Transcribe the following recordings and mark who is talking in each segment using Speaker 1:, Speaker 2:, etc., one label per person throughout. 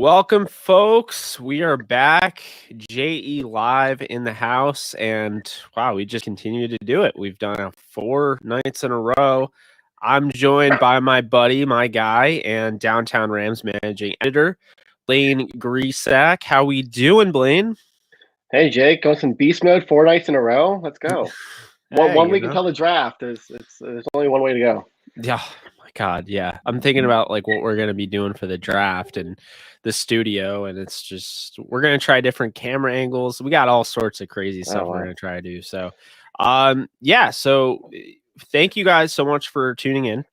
Speaker 1: Welcome, folks. We are back. JE live in the house, and wow, we just continue to do it. We've done 4 nights in a row. I'm joined by my buddy, my guy, and Downtown Rams managing editor, Blaine Grisack. How we doing, Blaine?
Speaker 2: Hey, Jake, going some beast mode 4 nights in a row. Let's go.
Speaker 1: Hey,
Speaker 2: one week until the draft. There's only one way to go.
Speaker 1: Yeah, my God, yeah. I'm thinking about like what we're gonna be doing for the draft and the studio, and it's just we're gonna try different camera angles. We got all sorts of crazy stuff we're gonna try to do. So, yeah. So, thank you guys so much for tuning in.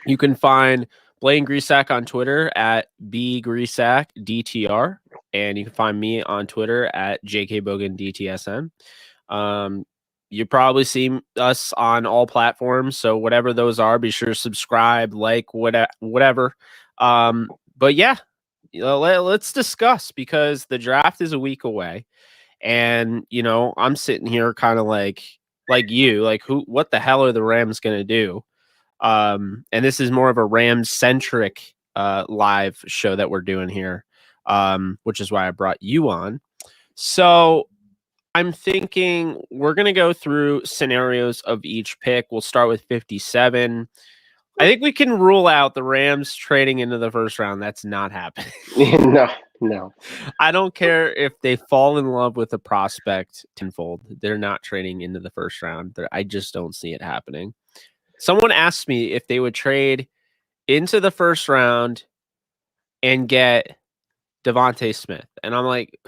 Speaker 1: You can find Blaine Grisack on Twitter at bgrisackdtr, and you can find me on Twitter at jkbogandtsn. You probably see us on all platforms, so whatever those are, be sure to subscribe, like, whatever. But yeah, let's discuss, because the draft is a week away, and I'm sitting here kind of like you, like what the hell are the Rams gonna do? And this is more of a Rams centric live show that we're doing here, which is why I brought you on. So I'm thinking we're going to go through scenarios of each pick. We'll start with 57. I think we can rule out the Rams trading into the first round. That's not happening.
Speaker 2: No.
Speaker 1: I don't care if they fall in love with a prospect tenfold. They're not trading into the first round. I just don't see it happening. Someone asked me if they would trade into the first round and get Devontae Smith. And I'm like...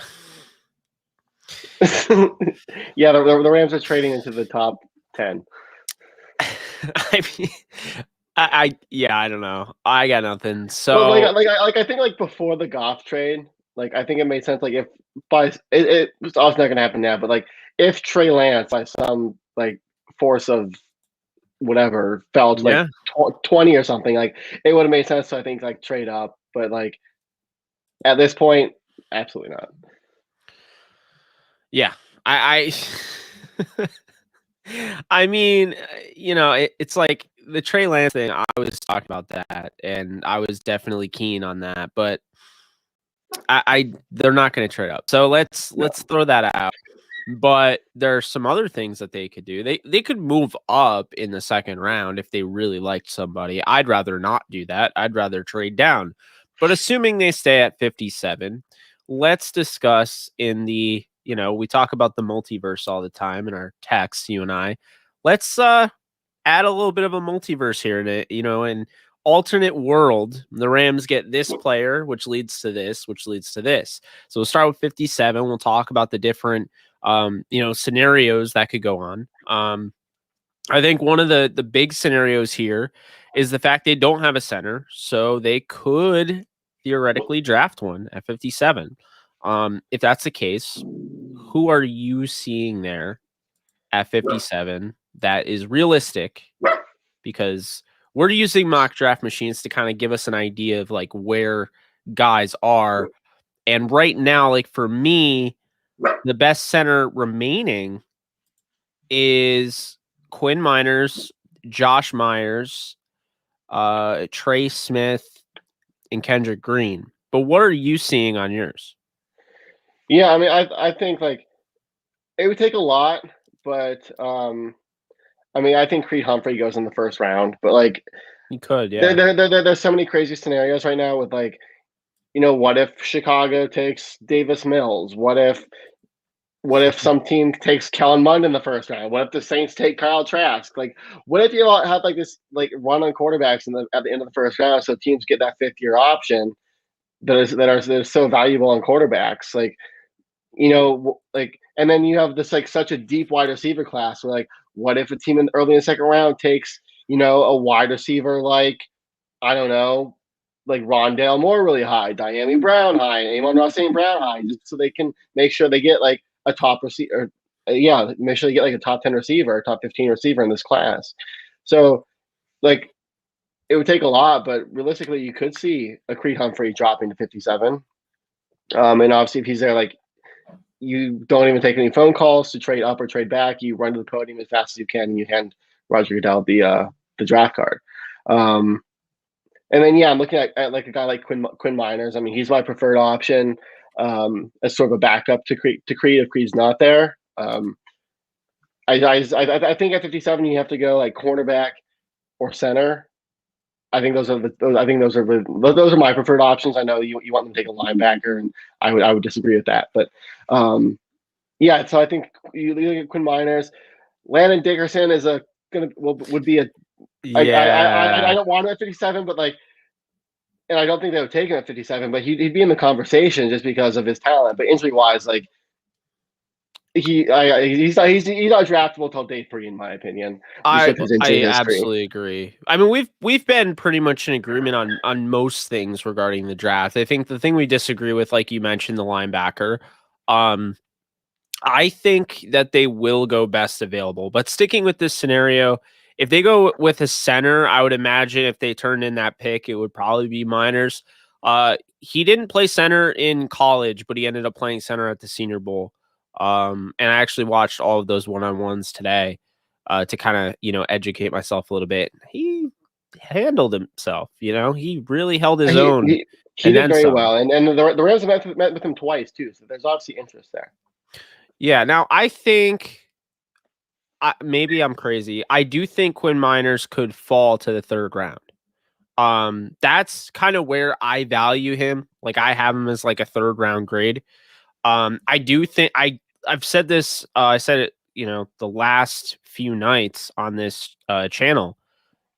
Speaker 2: Yeah, the Rams are trading into the top 10.
Speaker 1: I mean, I don't know. I got nothing. So
Speaker 2: I think like before the Goff trade, like I think it made sense. Like if it's obviously not gonna happen now, but like if Trey Lance by some like force of whatever fell to like 20 or something, like it would have made sense to, I think, like trade up. But like at this point, absolutely not.
Speaker 1: Yeah, I mean, it's like the Trey Lance thing. I was talking about that, and I was definitely keen on that, but they're not going to trade up. So let's throw that out. But there are some other things that they could do. They could move up in the second round if they really liked somebody. I'd rather not do that. I'd rather trade down. But assuming they stay at 57, let's discuss in the, we talk about the multiverse all the time in our texts, you and I. Let's add a little bit of a multiverse here to, an alternate world. The Rams get this player, which leads to this, which leads to this. So we'll start with 57. We'll talk about the different scenarios that could go on. I think one of the big scenarios here is the fact they don't have a center, so they could theoretically draft one at 57. If that's the case, who are you seeing there at 57 that is realistic? Because we're using mock draft machines to kind of give us an idea of like where guys are. And right now, like for me, the best center remaining is Quinn Miners, Josh Myers, Trey Smith, and Kendrick Green. But what are you seeing on yours?
Speaker 2: Yeah, I mean, I think like it would take a lot, but I mean, I think Creed Humphrey goes in the first round, but like
Speaker 1: you could, yeah.
Speaker 2: There's so many crazy scenarios right now with like, what if Chicago takes Davis Mills? What if some team takes Kellen Mond in the first round? What if the Saints take Kyle Trask? Like, what if you have like this like run on quarterbacks at the end of the first round, so teams get that 5th-year option that are so valuable on quarterbacks? Like, like, and then you have this like such a deep wide receiver class where like, what if a team early in the second round takes a wide receiver like, I don't know, like Rondale Moore really high, Diami Brown high, Amon-Ra St. Brown high, just so they can make sure they get like a top receiver. Make sure they get like a top 10 receiver, top 15 receiver in this class. So like it would take a lot, but realistically you could see a Creed Humphrey dropping to 57. And obviously if he's there, like you don't even take any phone calls to trade up or trade back. You run to the podium as fast as you can and you hand Roger Goodell the draft card. And then I'm looking at like a guy like Quinn Miners. I mean, he's my preferred option as sort of a backup to Creed if Creed's not there. I think at 57 you have to go like cornerback or center. I think those are my preferred options. I know you want them to take a linebacker, and I would disagree with that. But so I think you look at Quinn Miners. Landon Dickerson is would be a I don't want him at 57, but like, and I don't think they would take him at 57, but he'd be in the conversation just because of his talent. But injury wise, like he's not draftable till day 3, in my opinion.
Speaker 1: I absolutely agree. I mean, we've been pretty much in agreement on most things regarding the draft. I think the thing we disagree with, like you mentioned, the linebacker. I think that they will go best available. But sticking with this scenario, if they go with a center, I would imagine if they turned in that pick, it would probably be Miners. He didn't play center in college, but he ended up playing center at the Senior Bowl. And I actually watched all of those one-on-ones today to kind of, educate myself a little bit. He handled himself, he really held his own.
Speaker 2: He did very well. And the Rams have met with him twice too. So there's obviously interest there.
Speaker 1: Yeah. Now I think maybe I'm crazy. I do think Quinn Miners could fall to the 3rd round. That's kind of where I value him. Like I have him as like a 3rd round grade. I do think I've said this, I said it, the last few nights on this channel,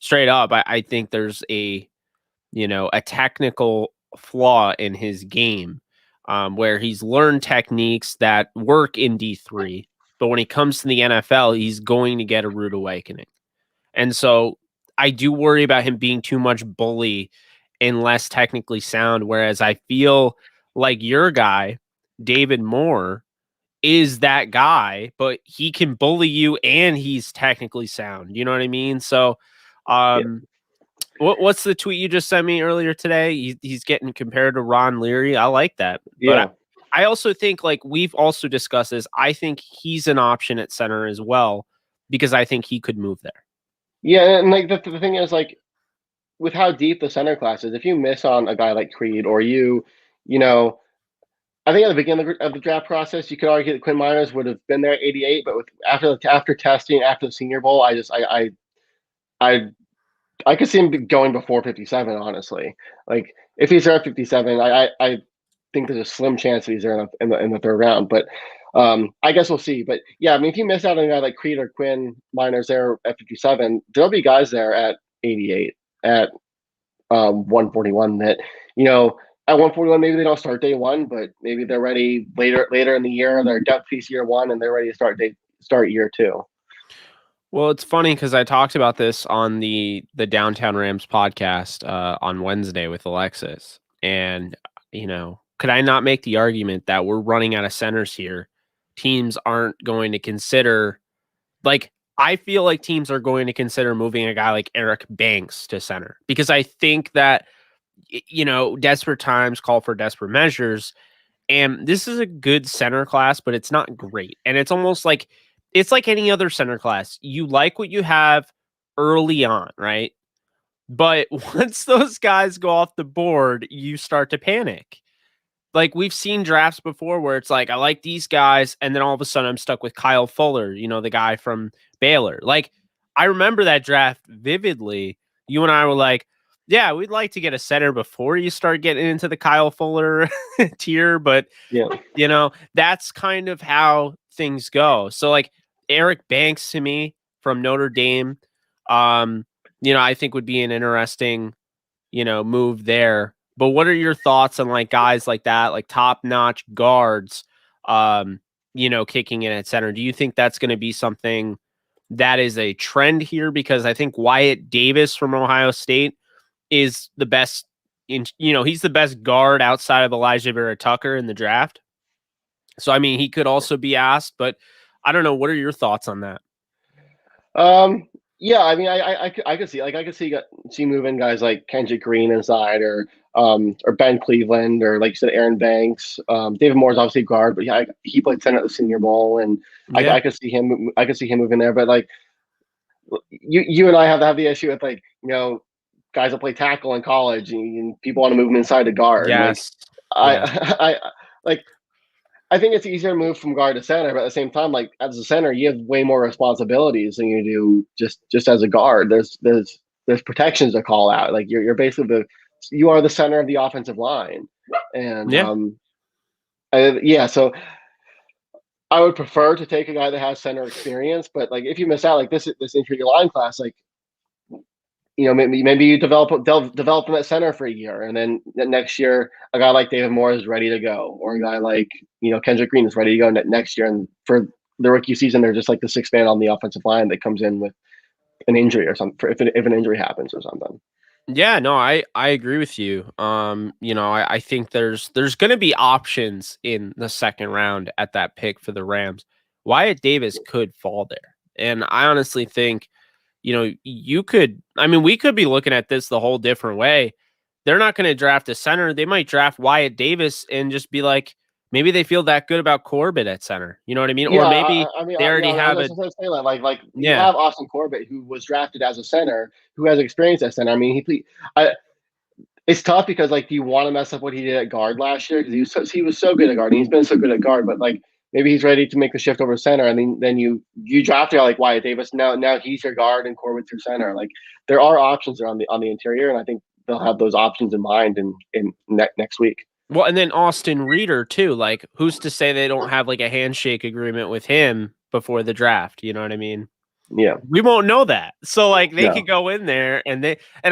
Speaker 1: straight up. I think there's a technical flaw in his game, where he's learned techniques that work in D3, but when he comes to the NFL, he's going to get a rude awakening. And so I do worry about him being too much bully and less technically sound, whereas I feel like your guy, David Moore, is that guy, but he can bully you and he's technically sound. You know what I mean? So what's the tweet you just sent me earlier today? He's getting compared to Ron Leary. I like that.
Speaker 2: Yeah.
Speaker 1: But I also think, like we've also discussed this, I think he's an option at center as well, because I think he could move there.
Speaker 2: Yeah, and like the thing is, like, with how deep the center class is, if you miss on a guy like Creed, or I think at the beginning of the draft process, you could argue that Quinn Miners would have been there at 88, but after testing, after the Senior Bowl, I could see him going before 57. Honestly, like if he's there at 57, I think there's a slim chance that he's there in the 3rd round. But I guess we'll see. But yeah, I mean, if you miss out on a guy like Creed or Quinn Miners there at 57, there'll be guys there at 88, at 141 that at 141 maybe they don't start day 1, but maybe they're ready later in the year. They're depth piece year 1, and they're ready to start year 2.
Speaker 1: Well, it's funny because I talked about this on the Downtown Rams podcast on Wednesday with Alexis, and could I not make the argument that we're running out of centers here? Teams aren't going to consider, like, I feel like teams are going to consider moving a guy like Eric Banks to center, because I think that, desperate times call for desperate measures. And this is a good center class, but it's not great. And it's almost like, it's like any other center class. You like what you have early on, right? But once those guys go off the board, you start to panic. Like we've seen drafts before where it's like, I like these guys, and then all of a sudden I'm stuck with Kyle Fuller, the guy from Baylor. Like, I remember that draft vividly. You and I were like, yeah, we'd like to get a center before you start getting into the Kyle Fuller tier, but that's kind of how things go. So like Eric Banks to me from Notre Dame, I think would be an interesting, move there. But what are your thoughts on like guys like that, like top-notch guards, kicking in at center? Do you think that's going to be something that is a trend here? Because I think Wyatt Davis from Ohio State is the best he's the best guard outside of Elijah Vera Tucker in the draft. So, I mean, he could also be asked, but I don't know. What are your thoughts on that?
Speaker 2: Yeah, I mean, I could see moving guys like Kendrick Green inside, or Ben Cleveland, or like you said, Aaron Banks. David Moore's obviously guard, but yeah, he played center at the Senior Bowl, and I could see him. I could see him moving there. But like you and I have the issue with, like, guys that play tackle in college, and people want to move them inside to guard.
Speaker 1: Yes.
Speaker 2: I think it's easier to move from guard to center, but at the same time, like as a center, you have way more responsibilities than you do just as a guard. There's protections to call out. Like you're basically you are the center of the offensive line, and so I would prefer to take a guy that has center experience. But like if you miss out, like this interior line class, like maybe you develop them at center for a year, and then next year a guy like David Moore is ready to go, or a guy like Kendrick Green is ready to go next year. And for the rookie season, they're just like the sixth man on the offensive line that comes in with an injury or something, if an injury happens or something.
Speaker 1: Yeah, no, I agree with you. I think there's going to be options in the second round at that pick for the Rams. Wyatt Davis could fall there, and I honestly think, we could be looking at this the whole different way. They're not going to draft a center. They might draft Wyatt Davis and just be like, maybe they feel that good about Corbett at center. You know what I mean?
Speaker 2: Yeah,
Speaker 1: or maybe they already have it.
Speaker 2: You have Austin Corbett, who was drafted as a center, who has experience at center. I mean, it's tough because like, do you want to mess up what he did at guard last year? Because he was so good at guard. He's been so good at guard, but like maybe he's ready to make the shift over center. And then you draft a guy like Wyatt Davis. Now he's your guard and Corbett through center. Like there are options on the interior, and I think they'll have those options in mind in next week.
Speaker 1: Well, and then Austin Reeder too. Like, who's to say they don't have like a handshake agreement with him before the draft? You know what I mean?
Speaker 2: Yeah,
Speaker 1: we won't know that. So like they could go in there and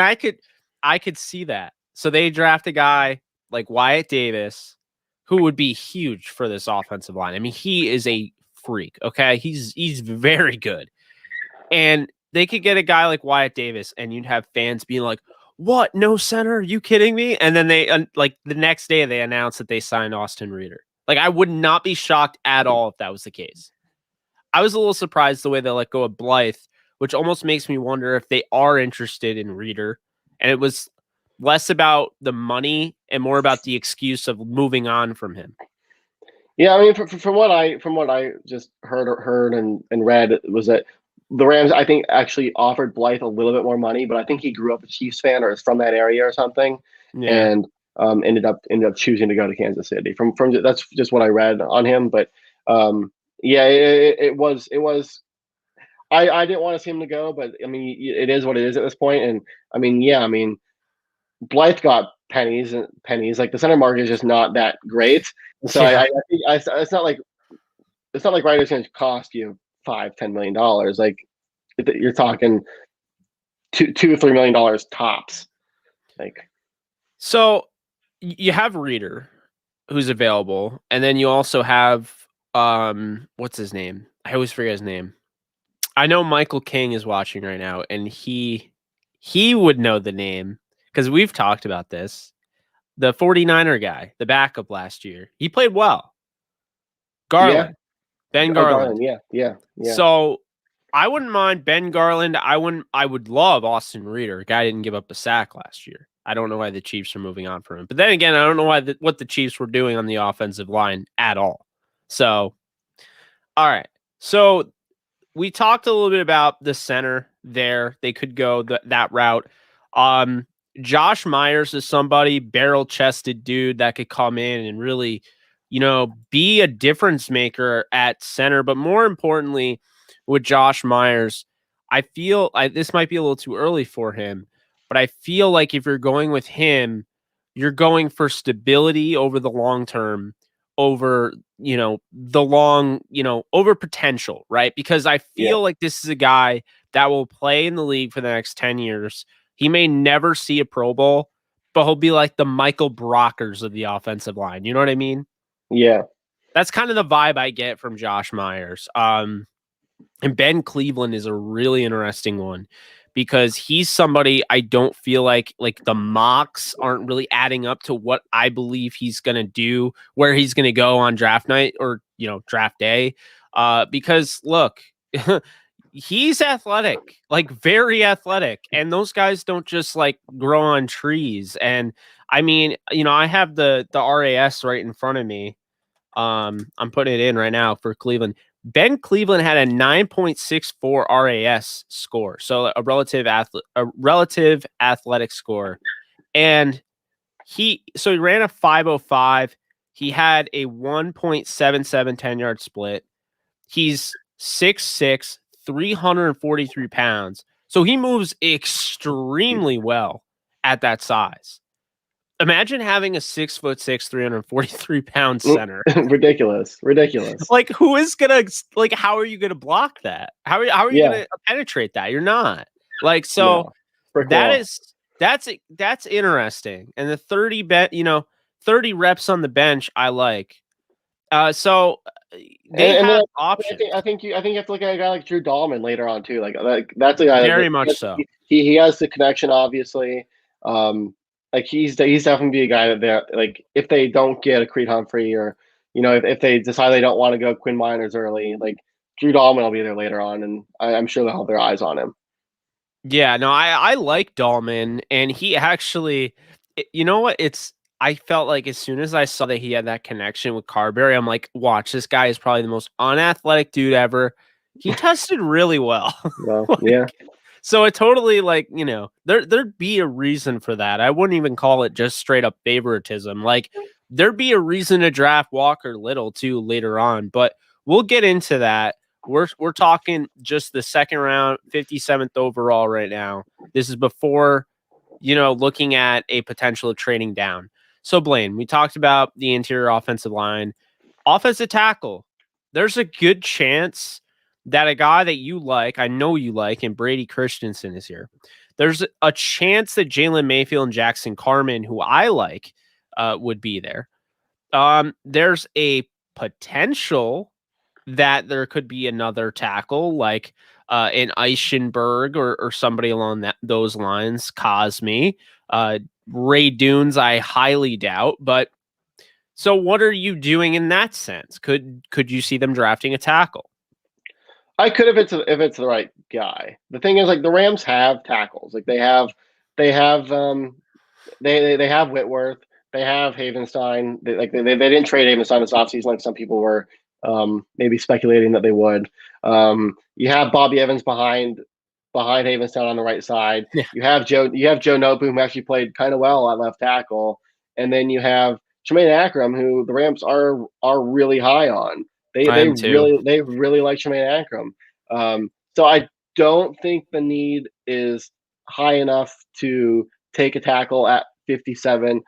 Speaker 1: I could see that. So they draft a guy like Wyatt Davis, who would be huge for this offensive line. I mean, he is a freak. Okay, he's very good, and they could get a guy like Wyatt Davis, and you'd have fans being like, "What? No center? Are you kidding me?" And then they like the next day they announced that they signed Austin Reeder. Like, I would not be shocked at all if that was the case. I was a little surprised the way they let go of Blythe, which almost makes me wonder if they are interested in Reeder. And it was less about the money and more about the excuse of moving on from him.
Speaker 2: Yeah, I mean, from what I just heard and read was that the Rams, I think, actually offered Blythe a little bit more money, but I think he grew up a Chiefs fan or is from that area or something, and ended up choosing to go to Kansas City. From that's just what I read on him, but it was. I didn't want to see him to go, but I mean, it is what it is at this point. And I mean, Blythe got pennies. Like the center market is just not that great. So I think it's not like Ryder's going to cost you $5-10 million. Like you're talking $2-3 million tops. Like,
Speaker 1: so you have Reeder, who's available, and then you also have what's his name? I always forget his name. I know Michael King is watching right now, and he would know the name because we've talked about this. The 49er guy, the backup last year, he played well. Garland, Ben Garland.
Speaker 2: Yeah.
Speaker 1: So I wouldn't mind Ben Garland. I would love Austin Reeder. Guy didn't give up a sack last year. I don't know why the Chiefs are moving on from him. But then again, I don't know what the Chiefs were doing on the offensive line at all. So, all right. So we talked a little bit about the center there. They could go that route. Josh Myers is somebody, barrel-chested dude that could come in and really, be a difference maker at center. But more importantly, with Josh Myers, I feel this might be a little too early for him, but I feel like if you're going with him, you're going for stability over the long term, over, over potential, right? Because I feel like this is a guy that will play in the league for the next 10 years. He may never see a Pro Bowl, but he'll be like the Michael Brockers of the offensive line. You know what I mean?
Speaker 2: Yeah.
Speaker 1: That's kind of the vibe I get from Josh Myers. And Ben Cleveland is a really interesting one because he's somebody I don't feel like the mocks aren't really adding up to what I believe he's going to do, where he's going to go on draft night or, draft day. Because look, he's athletic, like very athletic. And those guys don't just like grow on trees. And I mean, I have the RAS right in front of me. I'm putting it in right now for Cleveland. Ben Cleveland had a 9.64 RAS score, so a relative athletic score, and he ran a 5.05. He had a 1.77 10-yard split. He's 6'6", 343 pounds, so he moves extremely well at that size. Imagine having a 6'6", 343-pound center.
Speaker 2: Ridiculous.
Speaker 1: Like, who is gonna how are you gonna block that? How are you gonna penetrate that? You're not. Like, so that's interesting. And the 30 reps on the bench, I like. So they have options.
Speaker 2: I think you have to look at a guy like Drew Dahlman later on too. Like that's a guy
Speaker 1: very much so.
Speaker 2: He has the connection, obviously. Like he's definitely be a guy that they're like, if they don't get a Creed Humphrey, or if they decide they don't want to go Quinn Miners early, like Drew Dahlman will be there later on, and I'm sure they'll have their eyes on him.
Speaker 1: Yeah, no, I like Dahlman, and he actually, you know what? I felt like as soon as I saw that he had that connection with Carberry, I'm like, watch, this guy is probably the most unathletic dude ever. He tested really well.
Speaker 2: Well, yeah.
Speaker 1: So it totally, like, there'd be a reason for that. I wouldn't even call it just straight up favoritism. Like, there'd be a reason to draft Walker Little too later on, but we'll get into that. We're talking just the second round, 57th overall right now. This is before, looking at a potential of trading down. So, Blaine, we talked about the interior offensive line. Offensive tackle, there's a good chance that a guy that you like, I know you like, and Brady Christensen is here. There's a chance that Jalen Mayfield and Jackson Carman, who I like, would be there. There's a potential that there could be another tackle like an Eichenberg or somebody along those lines. Cosme, Ray Dunes, I highly doubt. But so, what are you doing in that sense? Could you see them drafting a tackle?
Speaker 2: I could if it's the right guy. The thing is, like, the Rams have tackles. Like they have Whitworth. They have Havenstein. They didn't trade Havenstein this offseason like some people were maybe speculating that they would. You have Bobby Evans behind Havenstein on the right side. Yeah. You have Joe Nobu, who actually played kind of well at left tackle, and then you have Tremaine Akram, who the Rams are really high on. They really like Tremaine Akram. So I don't think the need is high enough to take a tackle at 57,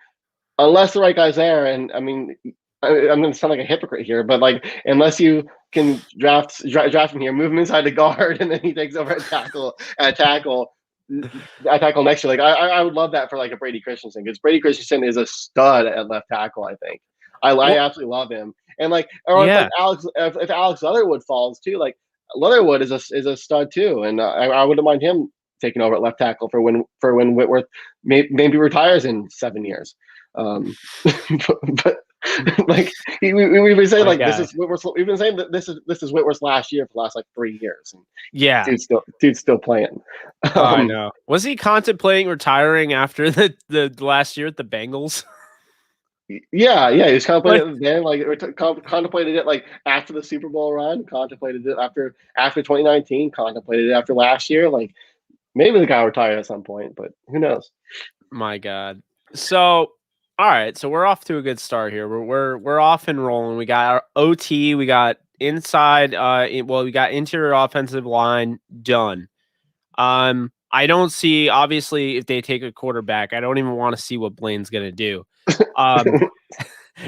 Speaker 2: unless the right guy's there. And I mean, I'm going to sound like a hypocrite here, but like, unless you can draft him here, move him inside the guard, and then he takes over at tackle next year. Like I would love that for like a Brady Christensen, because Brady Christensen is a stud at left tackle. I think I absolutely love him. And like, like if Alex Leatherwood falls too, like Leatherwood is a stud too, and I wouldn't mind him taking over at left tackle for when Whitworth maybe retires in 7 years. But like we've been saying, like, this is Whitworth's. We've been saying that this is Whitworth's last year for the last like 3 years. And dude's still playing.
Speaker 1: I know. Was he contemplating retiring after the last year at the Bengals?
Speaker 2: Yeah, he was contemplating it then, like contemplated it like after the Super Bowl run, contemplated it after 2019, contemplated it after last year. Like, maybe the guy retired at some point, but who knows?
Speaker 1: My God. So, all right, so we're off to a good start here. We're off and rolling. We got our OT, we got inside. We got interior offensive line done. I don't see, obviously, if they take a quarterback, I don't even want to see what Blaine's gonna do.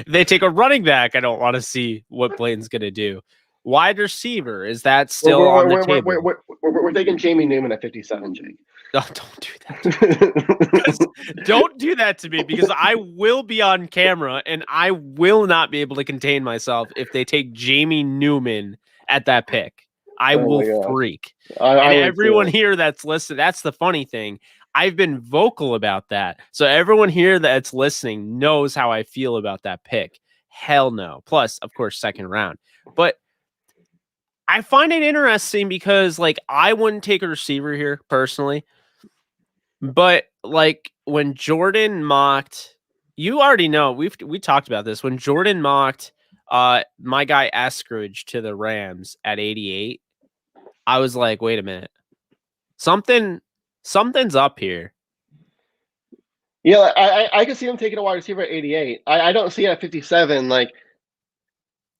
Speaker 1: They take a running back, I don't want to see what Blaine's gonna do. Wide receiver, is that still on the table?
Speaker 2: We're taking Jamie Newman at 57, Jake.
Speaker 1: No, don't do that. Don't do that to me, because I will be on camera and I will not be able to contain myself if they take Jamie Newman at that pick. I will freak. And everyone here that's listening, that's the funny thing. I've been vocal about that. So everyone here that's listening knows how I feel about that pick. Hell no. Plus, of course, second round. But I find it interesting because, like, I wouldn't take a receiver here personally. But like, when Jordan mocked, you already know, we talked about this. When Jordan mocked My guy Eskridge to the Rams at 88. I was like, wait a minute. Something's up here.
Speaker 2: Yeah, I could see him taking a wide receiver at 88. I don't see it at 57. Like,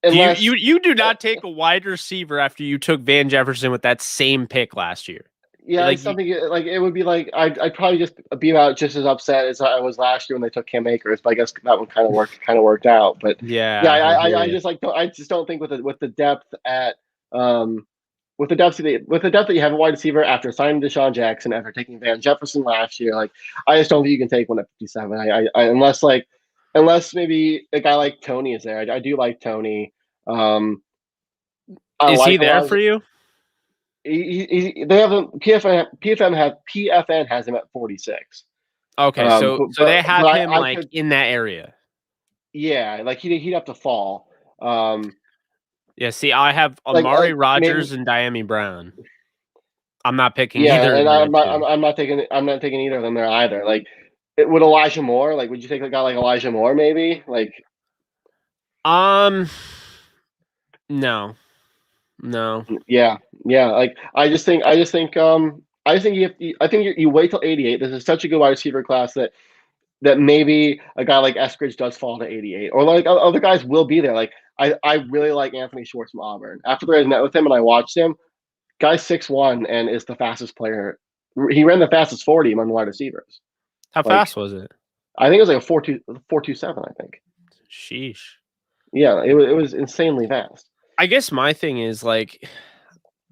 Speaker 2: unless
Speaker 1: you do not take a wide receiver after you took Van Jefferson with that same pick last year.
Speaker 2: Yeah,
Speaker 1: like
Speaker 2: something like it would be like I'd probably just be about just as upset as I was last year when they took Cam Akers. But I guess that one kind of worked out. But
Speaker 1: yeah,
Speaker 2: I just don't think with the depth at with the depth that you have a wide receiver after signing Deshaun Jackson, after taking Van Jefferson last year, like I just don't think you can take one at 57. Unless maybe a guy like Tony is there. I do like Tony.
Speaker 1: Is he there for you?
Speaker 2: They have him. PFN has him at 46.
Speaker 1: Okay, so they have him in that area.
Speaker 2: Yeah, like he'd have to fall.
Speaker 1: Yeah, see, I have Amari Rodgers and Diami Brown. I'm not picking either.
Speaker 2: And I'm not taking either of them there either. Like, would Elijah Moore? Like, would you take a guy like Elijah Moore? Maybe like.
Speaker 1: No.
Speaker 2: Yeah. Like, I think you wait till 88. This is such a good wide receiver class that maybe a guy like Eskridge does fall to 88, or like other guys will be there. Like, I really like Anthony Schwartz from Auburn. After I met with him and I watched him, guy's 6'1" and is the fastest player. He ran the fastest 40 among the wide receivers.
Speaker 1: How fast was it?
Speaker 2: I think it was like a 4.27. I think.
Speaker 1: Sheesh.
Speaker 2: Yeah, it was insanely fast.
Speaker 1: I guess my thing is, like,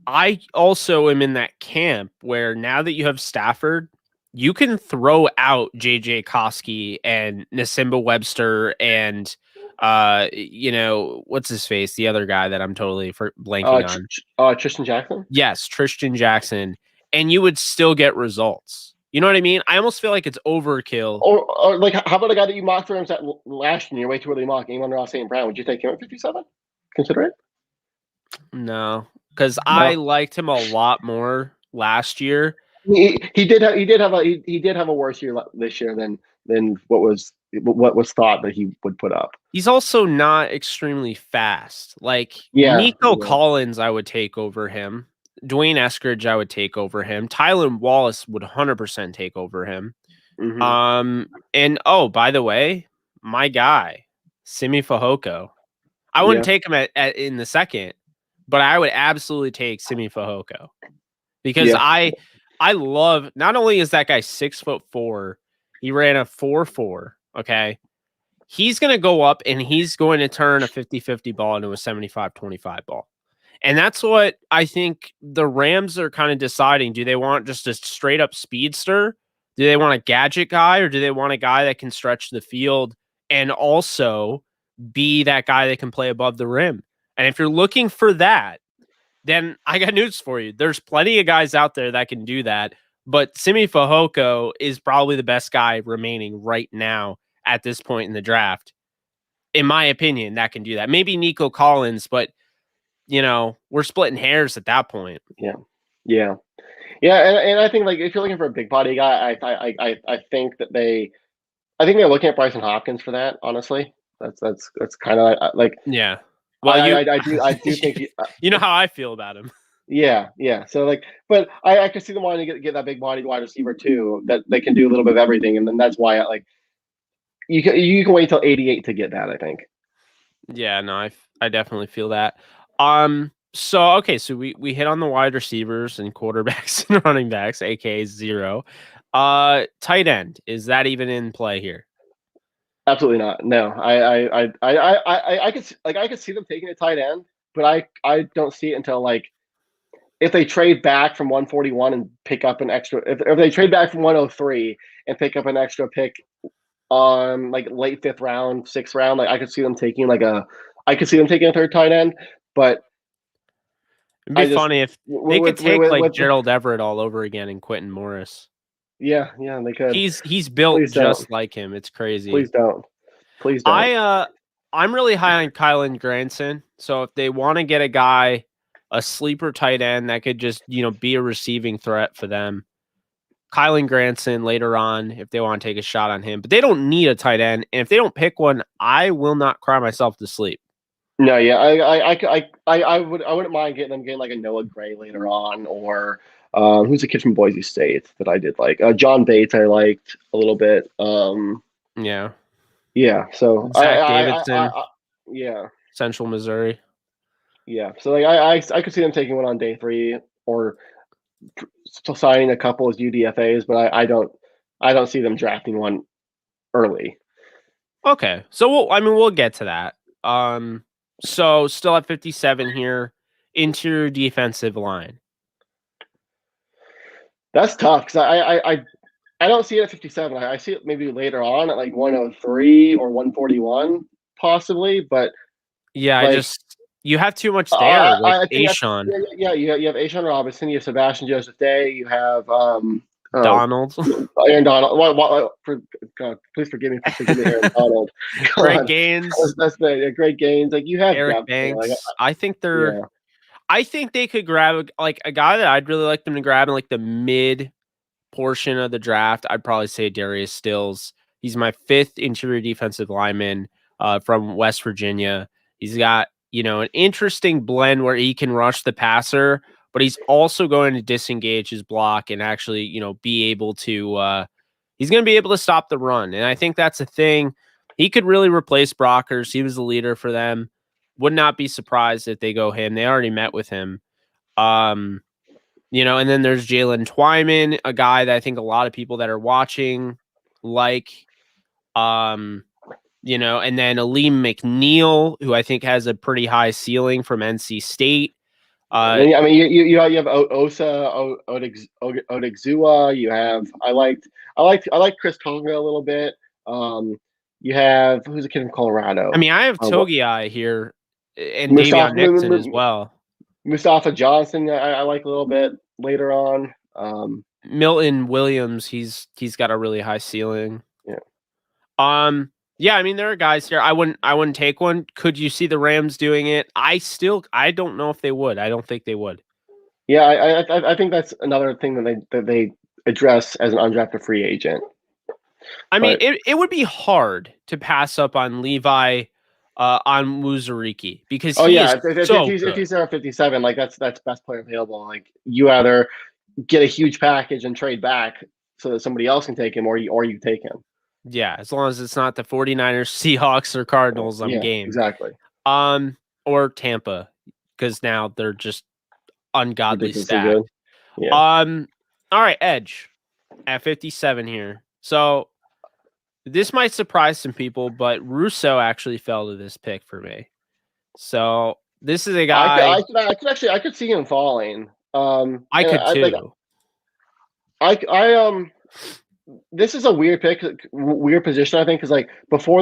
Speaker 1: I also am in that camp where now that you have Stafford, you can throw out JJ Koski and Nasimba Webster and what's his face, the other guy that I'm totally blanking
Speaker 2: on. Tristan Jackson?
Speaker 1: Yes, Tristan Jackson, and you would still get results. You know what I mean? I almost feel like it's overkill.
Speaker 2: Or like, how about a guy that you mocked for him last year, way too early mock, Amon-Ra St. Brown? Would you take him at 57? Consider it?
Speaker 1: No, because I liked him a lot more last year.
Speaker 2: He did have a worse year this year than what was thought that he would put up.
Speaker 1: He's also not extremely fast. Like, Nico Collins, I would take over him. Dwayne Eskridge, I would take over him. Tylan Wallace would 100% take over him.
Speaker 2: Mm-hmm.
Speaker 1: And by the way, my guy, Simi Fehoko. I wouldn't take him in the second, but I would absolutely take Simi Fehoko because I love, not only is that guy 6'4", he ran a 4.4. Okay. He's going to go up and he's going to turn a 50-50 ball into a 75-25 ball. And that's what I think the Rams are kind of deciding. Do they want just a straight up speedster? Do they want a gadget guy, or do they want a guy that can stretch the field and also be that guy that can play above the rim? And if you're looking for that, then I got news for you. There's plenty of guys out there that can do that, but Simi Fehoko is probably the best guy remaining right now at this point in the draft. In my opinion, that can do that. Maybe Nico Collins, but we're splitting hairs at that point.
Speaker 2: Yeah. And I think, like, if you're looking for a big body guy, I think they're looking at Bryson Hopkins for that. Honestly, that's kind of like
Speaker 1: yeah. Well,
Speaker 2: I do think
Speaker 1: you know how I feel about him.
Speaker 2: Yeah. So like, but I can see them wanting to get that big body wide receiver too, that they can do a little bit of everything, and then that's why you can wait till 88 to get that. I think. Yeah,
Speaker 1: no, I definitely feel that. So we hit on the wide receivers and quarterbacks and running backs, aka 0. Tight end, is that even in play here?
Speaker 2: Absolutely not. No, I could see them taking a tight end, but I don't see it until, like, if they trade back from 141 and pick up an extra, if they trade back from 103 and pick up an extra pick on, like, late 5th round, 6th round, like, I could see them taking a third tight end, but
Speaker 1: it'd be funny if they could take Gerald Everett all over again and Quentin Morris.
Speaker 2: Yeah, they could.
Speaker 1: He's built just like him. It's crazy.
Speaker 2: Please don't.
Speaker 1: I'm really high on Kylan Granson. So if they want to get a guy, a sleeper tight end that could just, be a receiving threat for them, Kylan Granson later on, if they want to take a shot on him. But they don't need a tight end. And if they don't pick one, I will not cry myself to sleep.
Speaker 2: No, yeah, I wouldn't mind getting like a Noah Gray later on, or who's the kid from Boise State that I did like? John Bates I liked a little bit.
Speaker 1: Yeah.
Speaker 2: Yeah, so
Speaker 1: Zach Davidson,
Speaker 2: yeah,
Speaker 1: Central Missouri.
Speaker 2: yeah. So like I could see them taking one on day 3 or signing a couple as UDFA's, but I don't see them drafting one early.
Speaker 1: Okay. So we'll get to that. So still at 57 here, interior defensive line.
Speaker 2: That's tough because I don't see it at 57. I see it maybe later on at like 103 or 141 possibly, but
Speaker 1: yeah,
Speaker 2: like
Speaker 1: you have too much there with
Speaker 2: I think
Speaker 1: Ashawn.
Speaker 2: yeah, you have Ashawn Robinson, you have Sebastian Joseph Day, you have
Speaker 1: Donald.
Speaker 2: Aaron Donald. For God, please forgive me Aaron Donald.
Speaker 1: Greg Gaines.
Speaker 2: That's the great gains. Like you have
Speaker 1: Eric
Speaker 2: depth,
Speaker 1: Banks.
Speaker 2: like,
Speaker 1: I think they could grab like a guy that I'd really like them to grab in like the mid portion of the draft. I'd probably say Darius Stills. He's my 5th interior defensive lineman from West Virginia. He's got, an interesting blend where he can rush the passer, but he's also going to disengage his block and actually, be able to he's going to be able to stop the run. And I think that's a thing. He could really replace Brockers. He was the leader for them. Would not be surprised if they go him. They already met with him. And then there's Jalen Twyman, a guy that I think a lot of people that are watching like, and then Aleem McNeil, who I think has a pretty high ceiling from NC State.
Speaker 2: I mean, you have Osa Odigzua. You have I like Chris Tonga a little bit. You have who's a kid from Colorado.
Speaker 1: I mean, I have Togiai here and Davion Nixon as well.
Speaker 2: Mustafa Johnson, I like a little bit later on.
Speaker 1: Milton Williams, he's got a really high ceiling.
Speaker 2: Yeah.
Speaker 1: Yeah, I mean there are guys here. I wouldn't take one. Could you see the Rams doing it? I don't know if they would. I don't think they would.
Speaker 2: Yeah, I think that's another thing that they address as an undrafted free agent.
Speaker 1: I mean, it would be hard to pass up on Levi on Muzuriki because
Speaker 2: if he's there at 57, like that's best player available. Like you either get a huge package and trade back so that somebody else can take him, or you take him.
Speaker 1: Yeah, as long as it's not the 49ers, Seahawks, or Cardinals, I'm game.
Speaker 2: Exactly.
Speaker 1: Or Tampa, because now they're just ungodly stacked.
Speaker 2: Yeah.
Speaker 1: All right, edge at 57 here. So this might surprise some people, but Russo actually fell to this pick for me. So this is a guy
Speaker 2: I could see him falling.
Speaker 1: I could too.
Speaker 2: This is a weird pick, weird position. I think because like before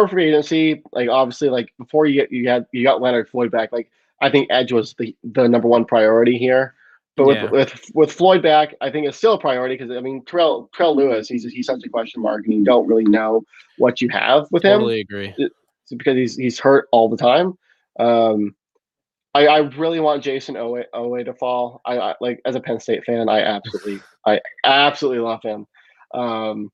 Speaker 2: free agency, like obviously like before you got Leonard Floyd back, like I think edge was the number one priority here. But with Floyd back, I think it's still a priority because I mean Terrell Lewis, he's such a question mark, and you don't really know what you have with him.
Speaker 1: Totally agree.
Speaker 2: Because he's hurt all the time. I really want Jason Owe to fall. I like as a Penn State fan, I absolutely love him. And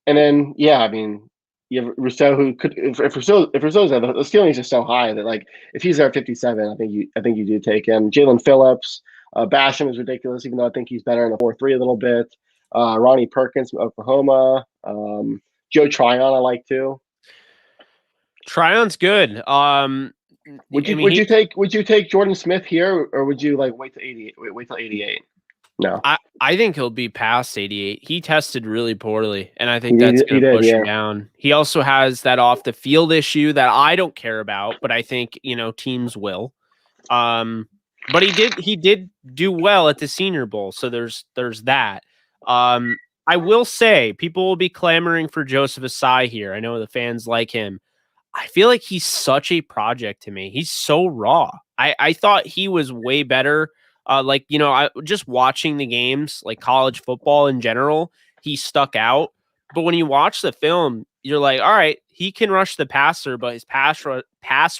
Speaker 2: then I mean you have Rousseau who could if Rousseau's there, the ceiling is just so high that like if he's there at 57, I think you do take him. Jalen Phillips, Basham is ridiculous, even though I think he's better in the 4-3 a little bit. Ronnie Perkins from Oklahoma. Joe Tryon I like too.
Speaker 1: Tryon's good.
Speaker 2: Would you take Jordan Smith here, or would you like wait till 88? No,
Speaker 1: I think he'll be past 88. He tested really poorly, and I think that's going to push him down. He also has that off the field issue that I don't care about, but I think teams will. But he did do well at the Senior Bowl, so there's that. I will say people will be clamoring for Joseph Asai here. I know the fans like him. I feel like he's such a project to me. He's so raw. I thought he was way better. I just watching the games, like college football in general, he stuck out. But when you watch the film, you're like, all right, he can rush the passer, but his pass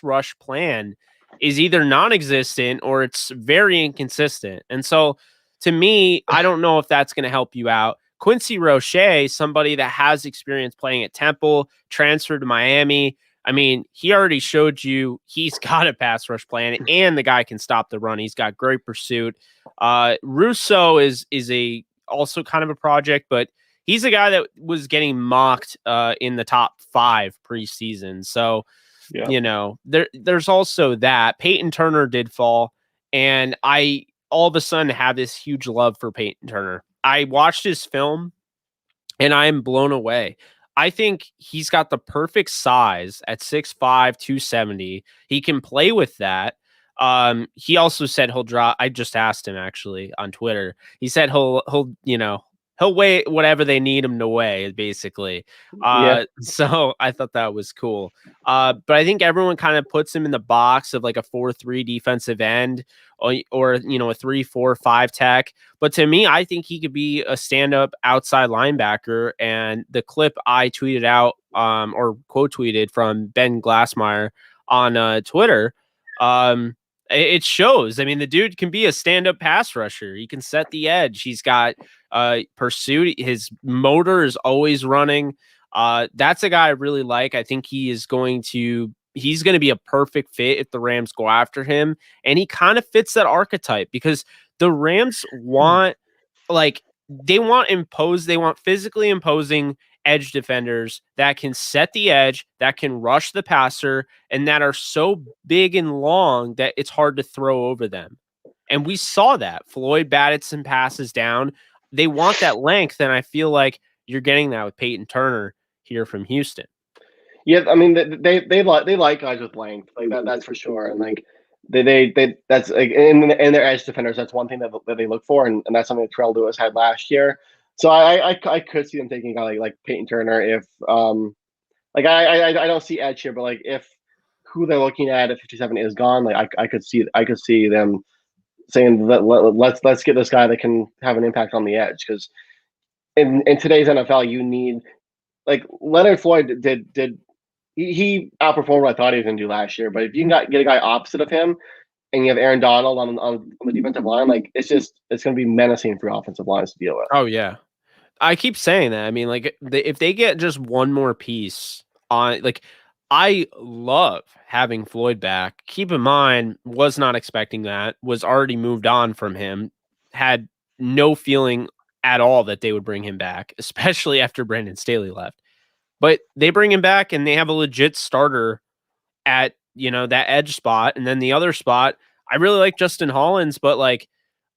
Speaker 1: rush plan is either non-existent or it's very inconsistent. And so to me, I don't know if that's going to help you out. Quincy Roche, somebody that has experience playing at Temple, transferred to Miami. I mean, he already showed you he's got a pass rush plan, and the guy can stop the run. He's got great pursuit. Russo is a also kind of a project, but he's a guy that was getting mocked in the top 5 preseason. So, you know, there's also that. Peyton Turner did fall, and I all of a sudden have this huge love for Peyton Turner. I watched his film, and I am blown away. I think he's got the perfect size at 6'5", 270. He can play with that. He also said he'll drop. I just asked him actually on Twitter. He said he'll weigh whatever they need him to weigh, basically. So I thought that was cool. But I think everyone kind of puts him in the box of like a 4-3 defensive end or a 3-4-5 tech. But to me, I think he could be a stand-up outside linebacker. And the clip I tweeted out or quote tweeted from Ben Glassmeyer on Twitter, it shows. I mean, the dude can be a stand-up pass rusher. He can set the edge. He's got pursuit. His motor is always running. That's a guy I really like. I think he's going to be a perfect fit if the Rams go after him. And he kind of fits that archetype because the Rams want they want physically imposing edge defenders that can set the edge, that can rush the passer, and that are so big and long that it's hard to throw over them. And we saw that. Floyd batted some passes down. They want that length, and I feel like you're getting that with Peyton Turner here from Houston.
Speaker 2: Yeah, I mean they like guys with length, like that's for sure, and like they that's like in their edge defenders, that's one thing that they look for, and that's something that Terrell Lewis had last year. So I could see them taking a guy like Peyton Turner if I don't see edge here, but like if who they're looking at 57 is gone, like I could see them saying let's get this guy that can have an impact on the edge, because in today's NFL you need, like, Leonard Floyd did he outperformed what I thought he was going to do last year. But if you can get a guy opposite of him, and you have Aaron Donald on the defensive line, like it's going to be menacing for offensive lines to deal with.
Speaker 1: Oh yeah, I keep saying that. I mean, like if they get just one more piece on, like, I love having Floyd back. Keep in mind, was not expecting that. Was already moved on from him. Had no feeling at all that they would bring him back, especially after Brandon Staley left. But they bring him back, and they have a legit starter at, that edge spot. And then the other spot, I really like Justin Hollins, but like,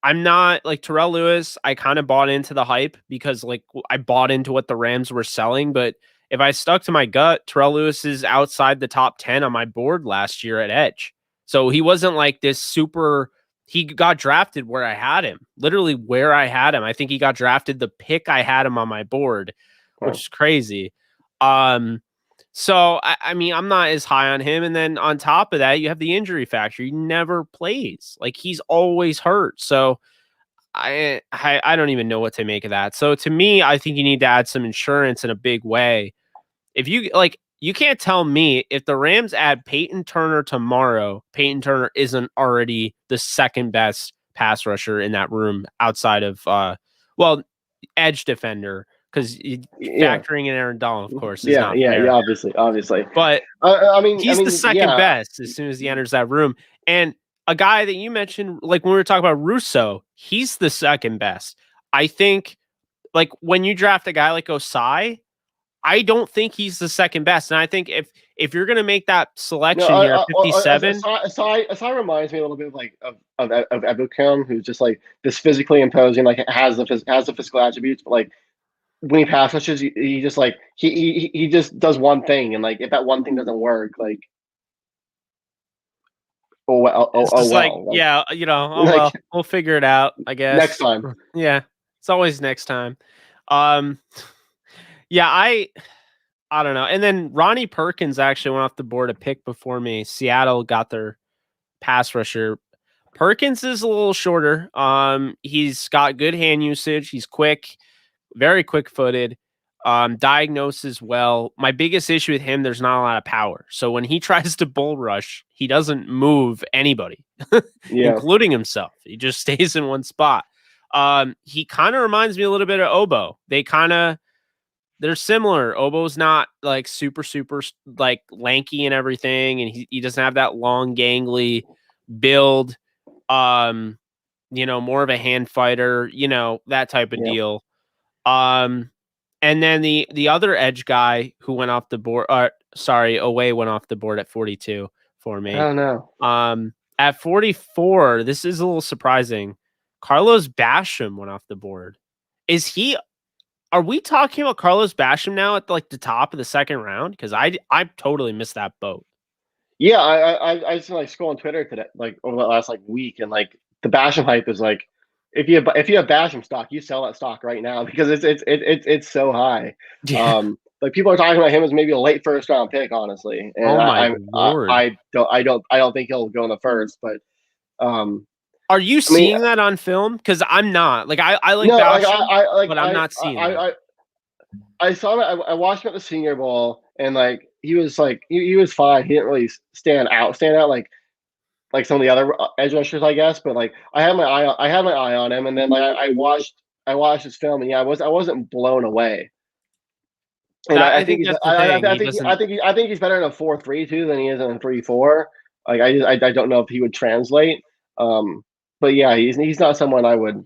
Speaker 1: I'm not like Terrell Lewis. I kind of bought into the hype because like I bought into what the Rams were selling. But if I stuck to my gut, Terrell Lewis is outside the top 10 on my board last year at edge. So he wasn't like this super. He got drafted where I had him, literally where I had him. I think he got drafted the pick I had him on my board, which is crazy. So I mean, I'm not as high on him. And then on top of that, you have the injury factor. He never plays. Like, he's always hurt. So I don't even know what to make of that. So to me, I think you need to add some insurance in a big way. If you you can't tell me if the Rams add Peyton Turner tomorrow, Peyton Turner isn't already the second best pass rusher in that room outside of edge defender. Because factoring in Aaron Donald, of course, is not fair.
Speaker 2: Yeah, obviously.
Speaker 1: But I mean, he's the second best as soon as he enters that room. And a guy that you mentioned, like when we were talking about Russo, he's the second best. I think, like when you draft a guy like Osai, I don't think he's the second best. And I think if you're going to make that selection here at 57,
Speaker 2: Osai reminds me a little bit of Ebukam, who's just like this physically imposing, like has the physical attributes, but like, when he pass rushes, he just like he just does one thing, and like if that one thing doesn't work, like
Speaker 1: we'll figure it out, I guess.
Speaker 2: Next time.
Speaker 1: Yeah, it's always next time. Yeah, I don't know. And then Ronnie Perkins actually went off the board a pick before me. Seattle got their pass rusher. Perkins is a little shorter. He's got good hand usage. He's quick. Very quick-footed, diagnoses well. My biggest issue with him, there's not a lot of power. So when he tries to bull rush, he doesn't move anybody, including himself. He just stays in one spot. He kind of reminds me a little bit of Obo. They kind of They're similar. Obo's not like super like lanky and everything, and he doesn't have that long gangly build. You know, more of a hand fighter, you know, that type of deal. And then the other edge guy who went off the board, Away went off the board at 42 for me.
Speaker 2: Oh no.
Speaker 1: At 44, this is a little surprising. Carlos Basham went off the board. Are we talking about Carlos Basham now at like the top of the second round? Because I totally missed that boat.
Speaker 2: Yeah, I just like scrolling Twitter today, like over the last like week, and like the Basham hype is like, if you have Basham stock, you sell that stock right now because it's so high.
Speaker 1: Yeah.
Speaker 2: Like people are talking about him as maybe a late first round pick, honestly. And
Speaker 1: Oh my lord!
Speaker 2: I don't think he'll go in the first, but
Speaker 1: are you seeing that on film? Because I'm not. Like I like Basham, but I'm not seeing it.
Speaker 2: I saw that. I watched him at the Senior Bowl, and like he was fine. He didn't really stand out like some of the other edge rushers, I guess. But like I had my eye on him, and then like I watched his film, and yeah, I wasn't blown away. And I think he's better in a 4.3 too than he is in a 3.4. Like I don't know if he would translate. But yeah, he's not someone I would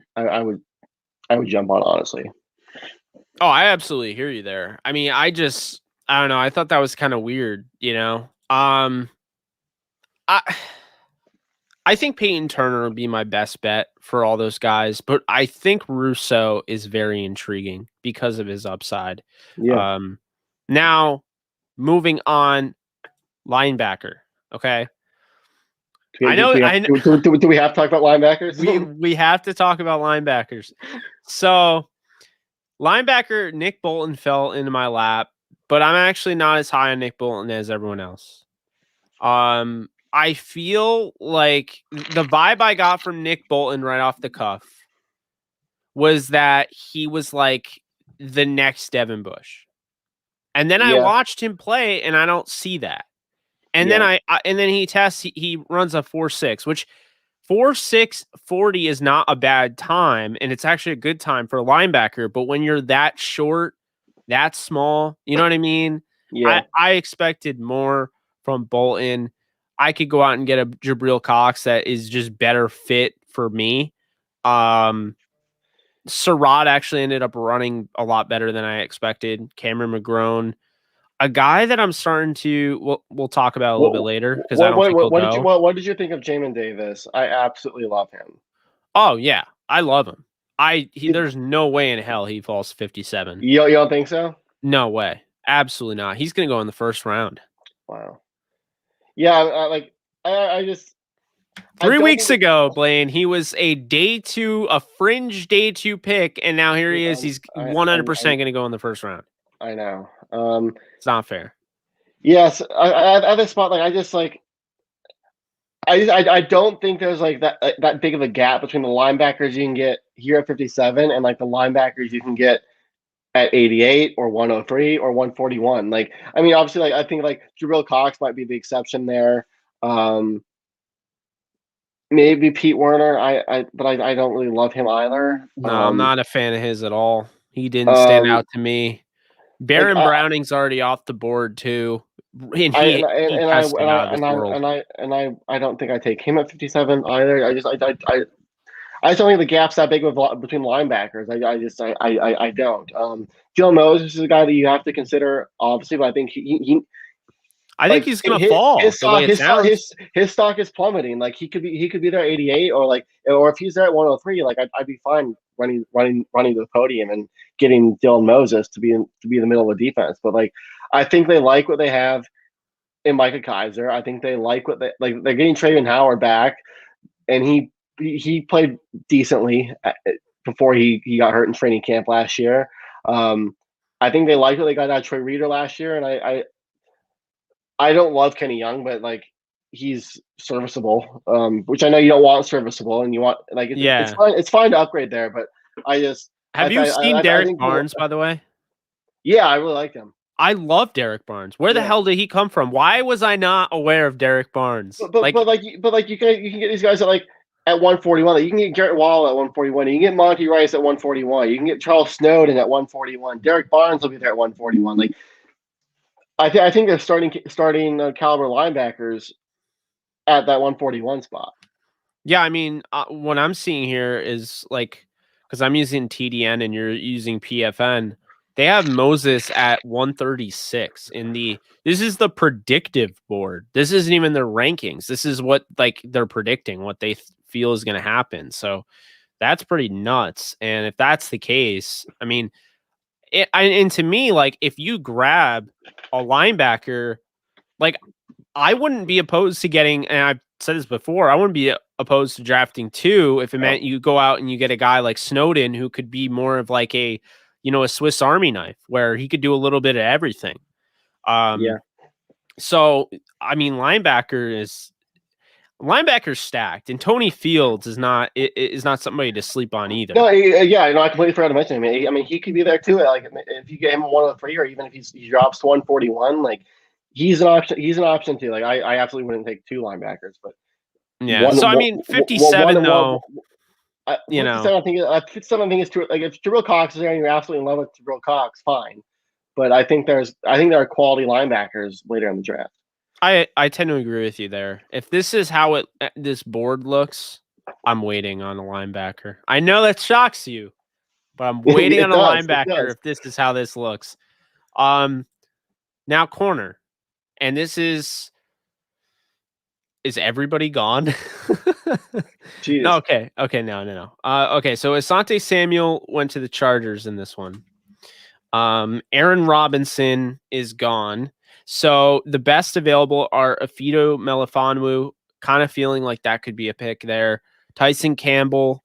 Speaker 2: jump on, honestly.
Speaker 1: Oh, I absolutely hear you there. I mean, I don't know. I thought that was kind of weird, you know. I think Peyton Turner would be my best bet for all those guys, but I think Russo is very intriguing because of his upside.
Speaker 2: Yeah.
Speaker 1: Now, moving on, linebacker. Okay.
Speaker 2: Do we have to talk about linebackers?
Speaker 1: We have to talk about linebackers. So, linebacker Nick Bolton fell into my lap, but I'm actually not as high on Nick Bolton as everyone else. I feel like the vibe I got from Nick Bolton right off the cuff was that he was like the next Devin Bush. And then I watched him play and I don't see that. And then then he runs a 4.6, which 4.6 40 is not a bad time, and it's actually a good time for a linebacker. But when you're that short, that small, you know what I mean?
Speaker 2: Yeah.
Speaker 1: I expected more from Bolton. I could go out and get a Jabril Cox that is just better fit for me. Surratt actually ended up running a lot better than I expected. Cameron McGrone. A guy that I'm starting to we'll talk about a little bit later because I don't think he'll go.
Speaker 2: What did you think of Jamin Davis? I absolutely love him.
Speaker 1: Oh yeah, I love him. There's no way in hell he falls 57.
Speaker 2: You don't think so?
Speaker 1: No way, absolutely not. He's gonna go in the first round.
Speaker 2: Wow. Yeah, I just
Speaker 1: 3 weeks ago, Blaine, he was a fringe day 2 pick, and now here he is. He's 100% going to go in the first round.
Speaker 2: I know.
Speaker 1: It's not fair.
Speaker 2: Yes, at this spot, like I just like, I don't think there's like that big of a gap between the linebackers you can get here at 57 and like the linebackers you can get at 88 or 103 or 141. Like, I mean, obviously, like I think like Jabril Cox might be the exception there. Maybe Pete Werner. But I don't really love him either.
Speaker 1: No, I'm not a fan of his at all. He didn't stand out to me. Baron Browning's already off the board too. And I
Speaker 2: don't think I take him at 57 either. I just don't think the gap's that big between linebackers. I don't. Dylan Moses is a guy that you have to consider, obviously, but I think
Speaker 1: I think he's gonna fall. His
Speaker 2: stock is plummeting. Like he could be there at 88 or if he's there at 103, like I'd be fine running to the podium and getting Dylan Moses to be in the middle of the defense. But like I think they like what they have in Micah Kaiser. I think they like what they're getting Traven Howard back, and he played decently before he got hurt in training camp last year. I think they like what they got out of Trey Reader last year, and I don't love Kenny Young, but like he's serviceable. Which I know you don't want serviceable, and you want it's fine to upgrade there. But
Speaker 1: have you seen Derek Barnes, by the way?
Speaker 2: Yeah, I really like him.
Speaker 1: I love Derek Barnes. Where the hell did he come from? Why was I not aware of Derek Barnes?
Speaker 2: But you can get these guys at like at 141. Like, you can get Garrett Wall at 141. You can get Monty Rice at 141. You can get Charles Snowden at 141. Derek Barnes will be there at 141. Like, I think they're starting caliber linebackers at that 141 spot.
Speaker 1: Yeah, I mean, what I'm seeing here is like, because I'm using TDN and you're using PFN, they have Moses at 136 in the. This is the predictive board. This isn't even their rankings. This is what like they're predicting, what they feel is going to happen. So that's pretty nuts. And if that's the case, I mean, and to me, like if you grab a linebacker, like I wouldn't be opposed to getting, and I've said this before, I wouldn't be opposed to drafting 2 if it meant you go out and you get a guy like Snowden who could be more of like a, a Swiss Army knife where he could do a little bit of everything.
Speaker 2: Yeah.
Speaker 1: So, I mean, linebacker's stacked, and Tony Fields is not somebody to sleep on either.
Speaker 2: No, yeah, I completely forgot to mention him. I mean, he could be there too. Like, if you get him 103, or even if he drops to 141, like he's an option. He's an option too. Like, I absolutely wouldn't take 2 linebackers, but
Speaker 1: yeah. So I mean, 57 though.
Speaker 2: 57, I think 57. I think is too. Like, if Jabril Cox is there and you're absolutely in love with Jabril Cox, fine. But I think there are quality linebackers later in the draft.
Speaker 1: I tend to agree with you there. If this is how this board looks, I'm waiting on a linebacker. I know that shocks you, but I'm waiting on a linebacker if this is how this looks. Now corner, and this is everybody gone? No, okay, no. Okay, so Asante Samuel went to the Chargers in this one. Aaron Robinson is gone. So the best available are Afido Melifonwu, kind of feeling like that could be a pick there. Tyson Campbell,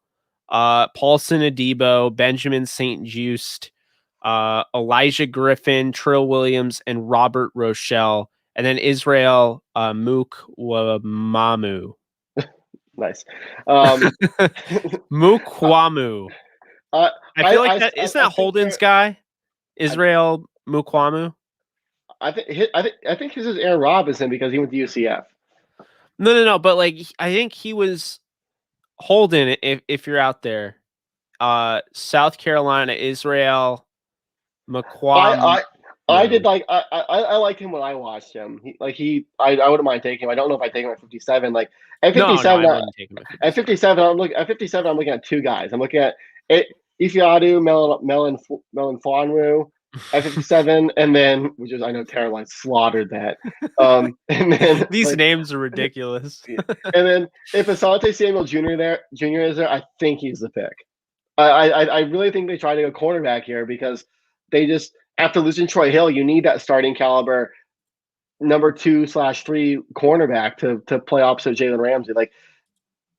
Speaker 1: Paulson Adebo, Benjamin St. Just, Elijah Griffin, Trill Williams, and Robert Rochelle, and then Israel Mukwamamu.
Speaker 2: Nice.
Speaker 1: Mukwamu. I feel like that isn't that Holden's guy, Israel Mukwamu.
Speaker 2: I think his is Aaron Robinson because he went to UCF.
Speaker 1: No. But like, I think he was Holden. If you're out there, South Carolina, Israel Mukwamu.
Speaker 2: I did like I liked him when I watched him. I wouldn't mind taking him. I don't know if I take him at 57. Like at 57,
Speaker 1: no, I wouldn't take him
Speaker 2: at 57. I'm looking at 2 guys. I'm looking at Ifeadu Melifonwu at 57, and then I know Caroline slaughtered that. And then
Speaker 1: these names are ridiculous.
Speaker 2: And then if Asante Samuel Jr. is there, I think he's the pick. I really think they try to go cornerback here because they just, after losing Troy Hill, you need that starting caliber number 2/3 cornerback to play opposite Jalen Ramsey. Like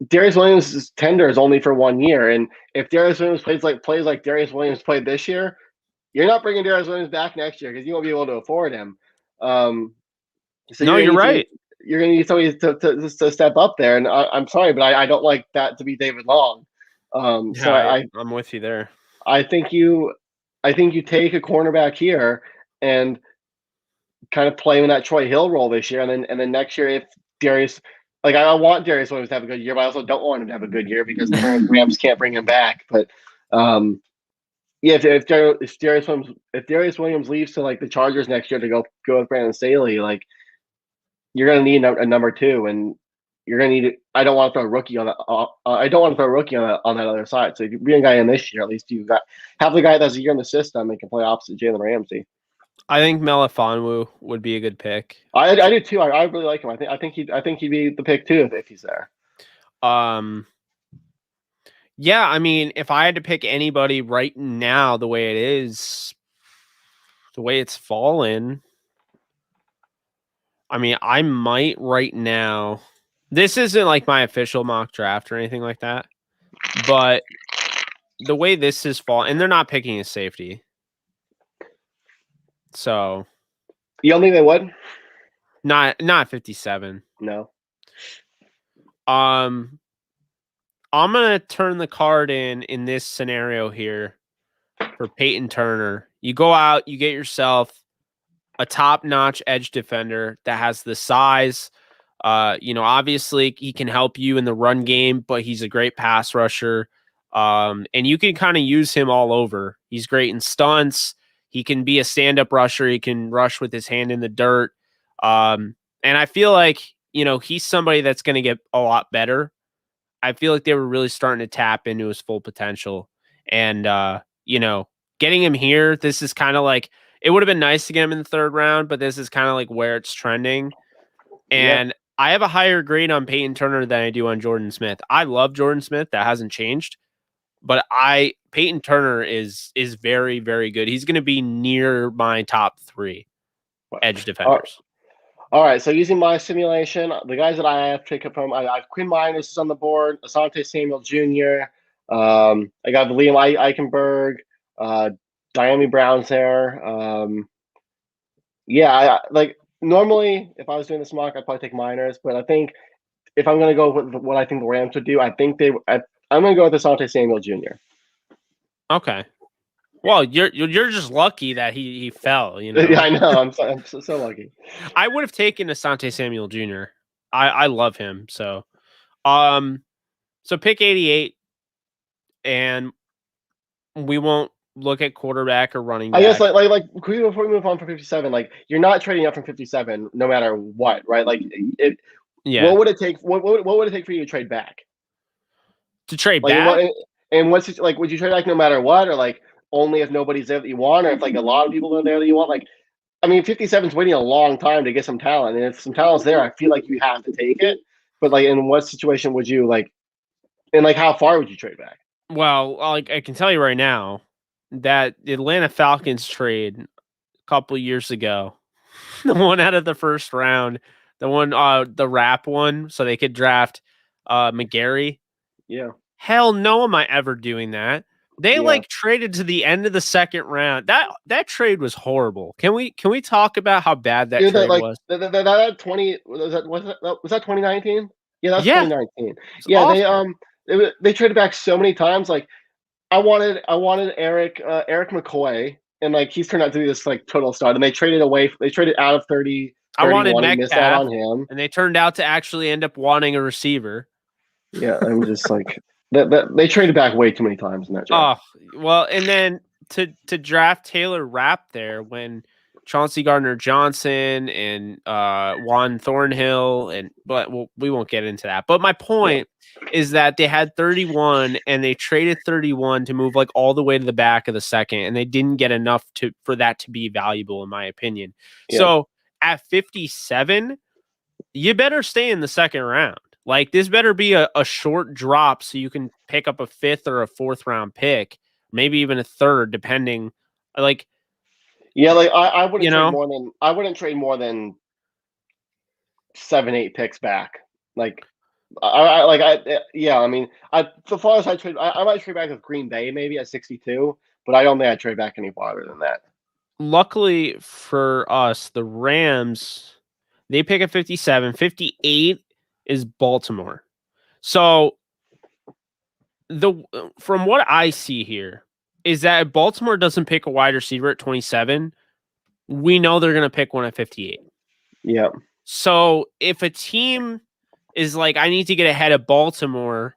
Speaker 2: Darius Williams' tender is only for 1 year, and if Darius Williams plays like Darius Williams played this year, you're not bringing Darius Williams back next year because you won't be able to afford him. So
Speaker 1: you're right.
Speaker 2: You're going to need somebody to step up there, and I'm sorry, but I don't like that to be David Long. So
Speaker 1: I'm with you there.
Speaker 2: I think you take a cornerback here and kind of play in that Troy Hill role this year, and then next year if Darius, like I want Darius Williams to have a good year, but I also don't want him to have a good year because the Rams can't bring him back. But yeah, if Darius Williams leaves to like the Chargers next year to go with Brandon Staley, like you're gonna need a number 2, and you're gonna need. I don't want to throw a rookie on that. I don't want to throw a rookie on that other side. So if you bring a guy in this year, at least you have the guy that's a year in the system and can play opposite Jalen Ramsey.
Speaker 1: I think Melifonwu would be a good pick.
Speaker 2: I do too. I really like him. I think he'd be the pick too if he's there.
Speaker 1: Yeah, I mean, if I had to pick anybody right now, the way it is, the way it's fallen, I mean, I might right now. This isn't like my official mock draft or anything like that, but the way this is fallen, and they're not picking a safety. So
Speaker 2: you don't think they would?
Speaker 1: Not 57.
Speaker 2: No.
Speaker 1: I'm gonna turn the card in this scenario here for Peyton Turner. You go out, you get yourself a top-notch edge defender that has the size, Obviously he can help you in the run game, but he's a great pass rusher. And you can kind of use him all over. He's great in stunts. He can be a stand-up rusher. He can rush with his hand in the dirt. And I feel like, he's somebody that's going to get a lot better. I feel like they were really starting to tap into his full potential. And, getting him here, this is kind of like, it would have been nice to get him in the 3rd round, but this is kind of like where it's trending. And I have a higher grade on Peyton Turner than I do on Jordan Smith. I love Jordan Smith. That hasn't changed. But Peyton Turner is very, very good. He's going to be near my top 3 edge defenders.
Speaker 2: All right. So using my simulation, the guys that I have taken from, I have Quinn Minus on the board, Asante Samuel Jr. I got Liam Eichenberg, Diami Brown's there. Normally, if I was doing this mock, I'd probably take Miners, but I think if I'm going to go with what I think the Rams would do, I'm going to go with Asante Samuel Jr.
Speaker 1: Okay. Well, you're just lucky that he fell.
Speaker 2: Yeah, I know. I'm so lucky.
Speaker 1: I would have taken Asante Samuel Jr. I love him. So pick 88, and we won't look at quarterback or running back.
Speaker 2: I guess before we move on from 57, you're not trading up from 57 no matter what, right? What would it take? What would it take for you to trade back?
Speaker 1: To trade back?
Speaker 2: And what's would you trade back no matter what, or only if nobody's there that you want, or if a lot of people are there that you want? 57's waiting a long time to get some talent, and if some talent's there, I feel like you have to take it. But in what situation would you and how far would you trade back?
Speaker 1: Well, I can tell you right now that the Atlanta Falcons trade a couple years ago, the one out of the 1st round, the one the wrap one, so they could draft McGarry.
Speaker 2: Yeah.
Speaker 1: Hell no, am I ever doing that? They traded to the end of the 2nd round. That trade was horrible. Can we talk about how bad that trade was?
Speaker 2: That 20 was that 2019? Yeah, that's 2019.
Speaker 1: Yeah, awful.
Speaker 2: They traded back so many times. I wanted Eric McCoy, and he's turned out to be this total stud. And they traded out of 30.
Speaker 1: I wanted
Speaker 2: Metcalf,
Speaker 1: missed out on him, and they turned out to actually end up wanting a receiver.
Speaker 2: Yeah, I'm just they traded back way too many times in that draft.
Speaker 1: Oh well, and then to draft Taylor Rapp there when Chauncey Gardner-Johnson and Juan Thornhill, but we won't get into that. But my point is that they had 31 and they traded 31 to move all the way to the back of the 2nd, and they didn't get enough for that to be valuable, in my opinion. Yeah. So at 57, you better stay in the 2nd round. This better be a short drop so you can pick up a 5th or a 4th round pick, maybe even a 3rd, depending.
Speaker 2: Yeah, I wouldn't trade more than trade more than 7-8 picks back. So far as I trade, I might trade back with Green Bay maybe at 62, but I don't think I'd trade back any farther than that.
Speaker 1: Luckily for us, the Rams, they pick at 57. 58 is Baltimore. So from what I see here is that if Baltimore doesn't pick a wide receiver at 27, we know they're going to pick one at 58.
Speaker 2: Yeah.
Speaker 1: So if a team is I need to get ahead of Baltimore,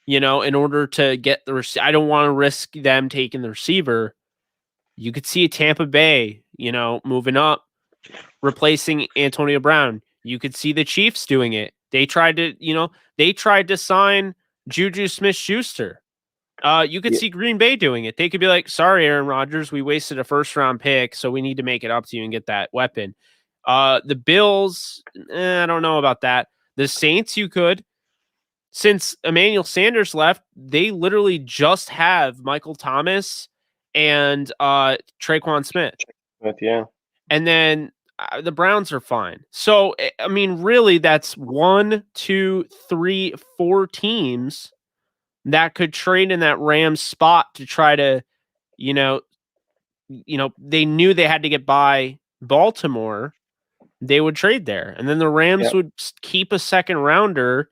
Speaker 1: in order to get I don't want to risk them taking the receiver. You could see a Tampa Bay, moving up, replacing Antonio Brown. You could see the Chiefs doing it. They tried to sign Juju Smith-Schuster. You could see Green Bay doing it. They could be like, sorry, Aaron Rodgers, we wasted a 1st round pick, so we need to make it up to you and get that weapon. The Bills, I don't know about that. The Saints, you could. Since Emmanuel Sanders left, they literally just have Michael Thomas and Traquan Smith.
Speaker 2: Yeah.
Speaker 1: And then the Browns are fine. So, really, that's 1, 2, 3, 4 teams that could trade in that Rams spot to try to, they knew they had to get by Baltimore. They would trade there. And then the Rams would keep a 2nd rounder,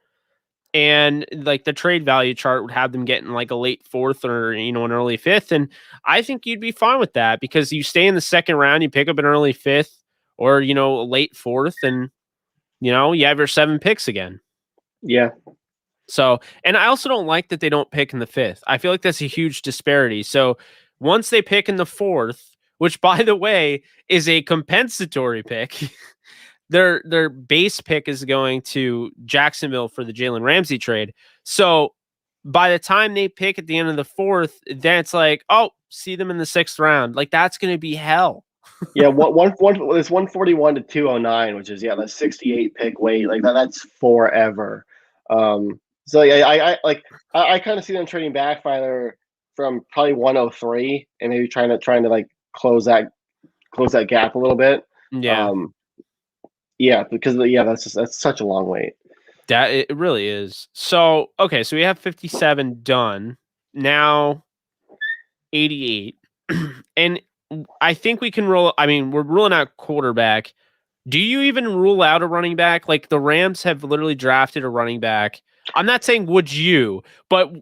Speaker 1: and the trade value chart would have them getting a late 4th or, an early 5th. And I think you'd be fine with that because you stay in the 2nd round, you pick up an early 5th or, a late 4th, and You know, you have your 7 picks again.
Speaker 2: Yeah.
Speaker 1: So, and I also don't like that they don't pick in the 5th. I feel like that's a huge disparity. So once they pick in the 4th, which by the way is a compensatory pick, their base pick is going to Jacksonville for the Jalen Ramsey trade. So by the time they pick at the end of the 4th, then it's like, oh, see them in the 6th round. Like that's going to be hell.
Speaker 2: Yeah, it's 141 to 209, which is the 68 pick weight. Like that's forever. So yeah, I kind of see them trading back either from probably 103 and maybe trying to like close that gap a little bit.
Speaker 1: Yeah.
Speaker 2: Yeah, because that's such a long wait.
Speaker 1: That it really is. So okay, so we have 57 done. Now 88. And I think we can roll. I mean, we're ruling out quarterback. Do you even rule out a running back? Like the Rams have literally drafted a running back. I'm not saying would you, but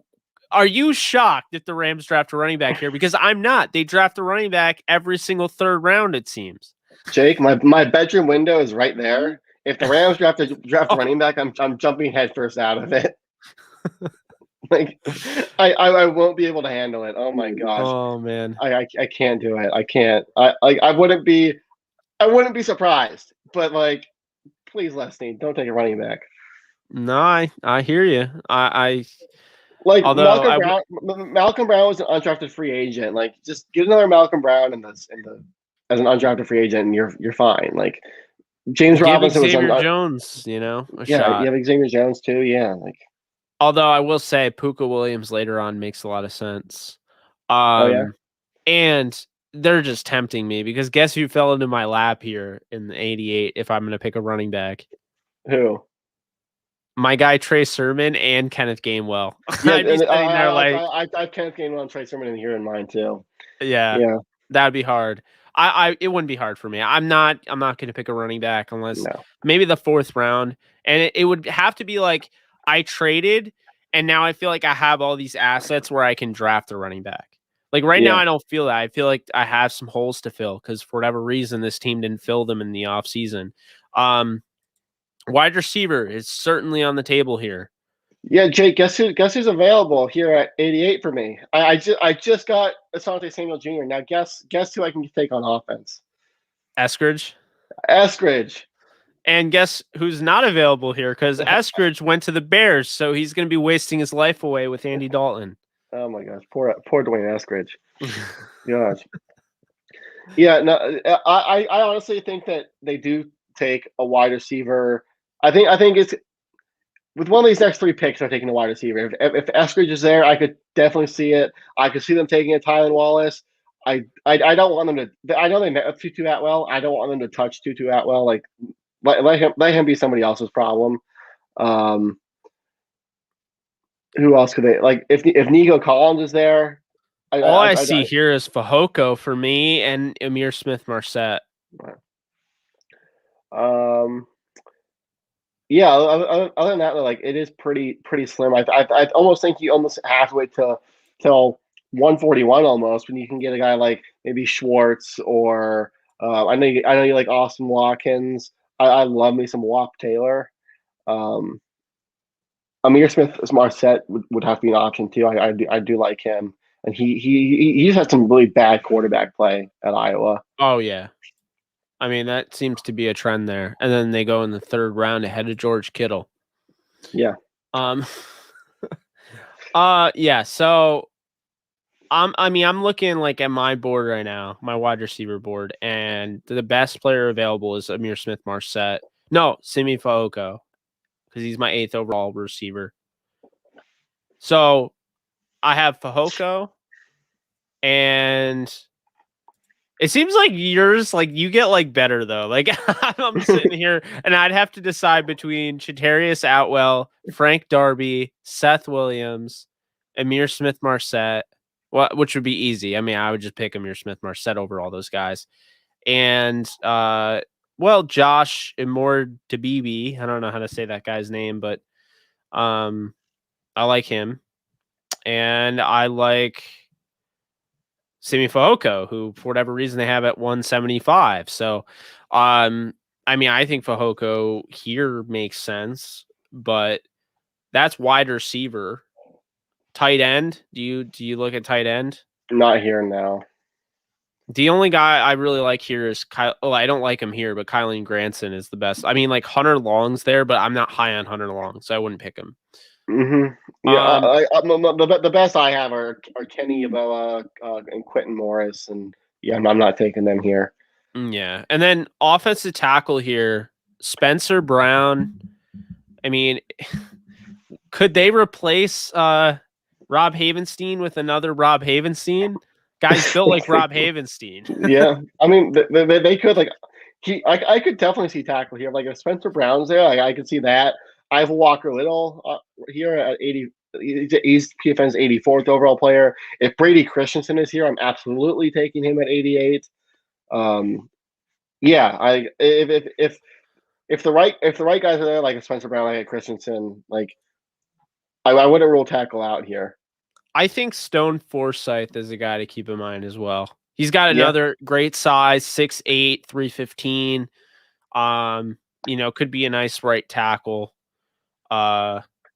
Speaker 1: are you shocked if the Rams draft a running back here? Because I'm not. They draft a running back every single 3rd round, it seems.
Speaker 2: Jake, my bedroom window is right there. If the Rams draft a running back, I'm jumping headfirst out of it. Like I won't be able to handle it. Oh my gosh.
Speaker 1: Oh man.
Speaker 2: I can't do it. I can't. I wouldn't be surprised. But like, please, Leslie, don't take a running back.
Speaker 1: No, I hear you. I
Speaker 2: like
Speaker 1: although
Speaker 2: Malcolm Brown was an undrafted free agent. Like, just get another Malcolm Brown as an undrafted free agent, and you're fine. Like James Robinson was
Speaker 1: Xavier Jones, you know,
Speaker 2: shot. You have Xavier Jones too. Yeah, like.
Speaker 1: Although I will say Puka Williams later on makes a lot of sense. And they're just tempting me because guess who fell into my lap here in the 88 if I'm going to pick a running back?
Speaker 2: Who?
Speaker 1: My guy Trey Sermon and Kenneth Gainwell.
Speaker 2: Yeah, I'd be sitting there like I Kenneth Gainwell and Trey Sermon in here in mine too.
Speaker 1: Yeah. That'd be hard. It wouldn't be hard for me. I'm not going to pick a running back unless maybe the 4th round. And it would have to be like I traded and now I feel like I have all these assets where I can draft a running back. Like right now, I don't feel that. I feel like I have some holes to fill because for whatever reason, this team didn't fill them in the offseason. Wide receiver is certainly on the table here.
Speaker 2: Yeah, Jake, guess who's available here at 88 for me? I just got Asante Samuel Jr. Now guess who I can take on offense?
Speaker 1: Eskridge. And guess who's not available here? Because Eskridge went to the Bears, so he's going to be wasting his life away with Andy Dalton.
Speaker 2: Oh my gosh, poor Dwayne Eskridge. Gosh. Yeah, no, I honestly think that they do take a wide receiver. I think it's with one of these next 3 picks, they're taking a wide receiver. If Eskridge is there, I could definitely see it. I could see them taking a Tylan Wallace. I don't want them to. I know they met Tutu Atwell. I don't want them to touch Tutu Atwell. Like let him be somebody else's problem. Who else could they like? If Nico Collins is there,
Speaker 1: all I see here is Fehoko for me and Amir Smith-Marset.
Speaker 2: Yeah. Other than that, like it is pretty slim. I almost think you almost have to wait till 141 almost when you can get a guy like maybe Schwartz or I know you like Austin Watkins. I love me some Wap Taylor. Amir Smith-Marset would have to be an option too. I do like him, and he just had some really bad quarterback play at Iowa.
Speaker 1: Oh yeah, I mean that seems to be a trend there. And then they go in the 3rd round ahead of George Kittle.
Speaker 2: Yeah.
Speaker 1: Yeah. So, I'm looking like at my board right now, my wide receiver board, and the best player available is Amir Smith-Marset. No, Simi Fehoko. Because he's my 8th overall receiver. So I have Fehoko, and it seems like yours, like you get like better though. Like I'm sitting here, and I'd have to decide between Chatarius Atwell, Frank Darby, Seth Williams, Amir Smith-Marset, which would be easy. I mean, I would just pick Amir Smith-Marset over all those guys, and Josh Imortabibi. I don't know how to say that guy's name, but I like him. And I like Simi Fehoko, who for whatever reason they have at 175. So I I mean, I think Fehoko here makes sense, but that's wide receiver. Tight end? Do you look at tight end?
Speaker 2: Not here now.
Speaker 1: The only guy I really like here is Kyle. Oh, I don't like him here, but Kylan Granson is the best. I mean, like Hunter Long's there, but I'm not high on Hunter Long, so I wouldn't pick him.
Speaker 2: Yeah, the best I have are Kenny Yeboah and Quentin Morris, and yeah, I'm not taking them here.
Speaker 1: Yeah, and then offensive tackle here, Spencer Brown. I mean, could they replace Rob Havenstein with another Rob Havenstein? Guy's built like Rob Havenstein.
Speaker 2: Yeah, I mean they could like I could definitely see tackle here. Like if Spencer Brown's there, like I could see that. I have Walker Little here at 80. He's PFN's 84th overall player. If Brady Christensen is here, I'm absolutely taking him at 88. Yeah, if the right guys are there, like a Spencer Brown, like a Christensen, like I wouldn't rule tackle out here.
Speaker 1: I think Stone Forsythe is a guy to keep in mind as well. He's got another great size, 6'8", 315. Could be a nice right tackle.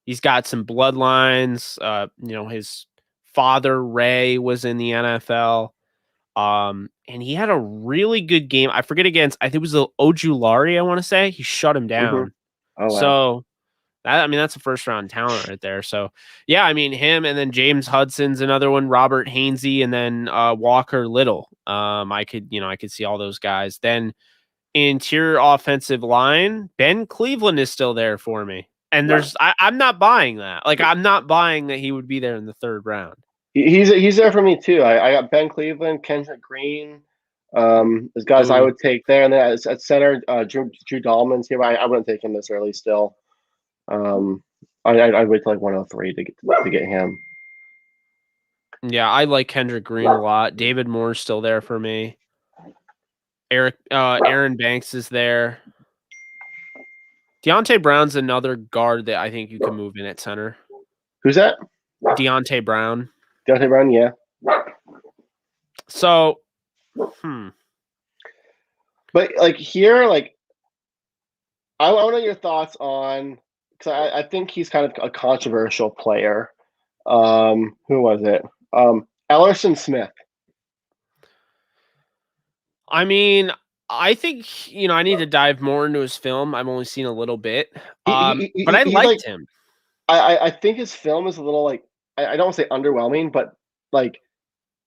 Speaker 1: He's got some bloodlines. His father Ray was in the NFL. And he had a really good game. I forget against, I think it was Ojulari, I want to say. He shut him down.
Speaker 2: Oh, wow.
Speaker 1: So that's a first round talent right there. So yeah, I mean him, and then James Hudson's another one, Robert Hainsey, and then Walker Little. I could see all those guys. Then interior offensive line, Ben Cleveland is still there for me. And I'm not buying that. Like I'm not buying that he would be there in the third round.
Speaker 2: He's there for me too. I got Ben Cleveland, Kendrick Green, as guys I would take there, and then at center, Drew Dahlman's here. I wouldn't take him this early still. I'd wait till like 103 to get him.
Speaker 1: Yeah, I like Kendrick Green a lot. David Moore's still there for me. Aaron Banks is there. Deontay Brown's another guard that I think you can move in at center.
Speaker 2: Who's that?
Speaker 1: Deontay Brown.
Speaker 2: Deontay Brown, yeah.
Speaker 1: So,
Speaker 2: But like here, like I want to know your thoughts on, because I think he's kind of a controversial player. Who was it? Ellerson Smith.
Speaker 1: I mean, I think I need to dive more into his film. I've only seen a little bit, but I liked him.
Speaker 2: I think his film is a little like, I don't want to say underwhelming, but like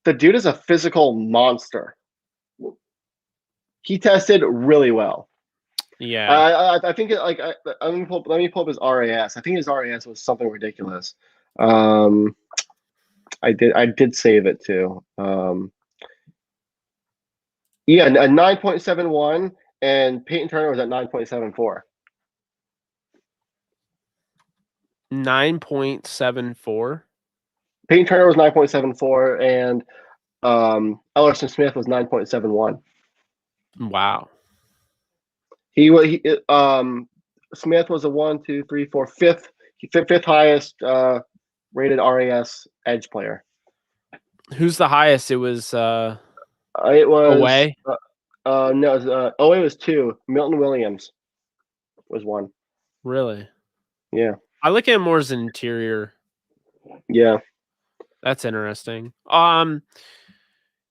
Speaker 2: the dude is a physical monster. He tested really well.
Speaker 1: Yeah,
Speaker 2: I think let me pull up his RAS. I think his RAS was something ridiculous. I did save it too. Yeah, a 9.71, and Peyton Turner was at 9.74.
Speaker 1: 9.74.
Speaker 2: Peyton Turner was 9.74, and Ellerson Smith was 9.71.
Speaker 1: Wow.
Speaker 2: Smith was a 1, 2, 3, 4, fifth highest rated RAS edge player.
Speaker 1: Who's the highest? It was
Speaker 2: away. No, away was 2. Milton Williams was 1.
Speaker 1: Really?
Speaker 2: Yeah.
Speaker 1: I look at him more as an interior.
Speaker 2: Yeah.
Speaker 1: That's interesting.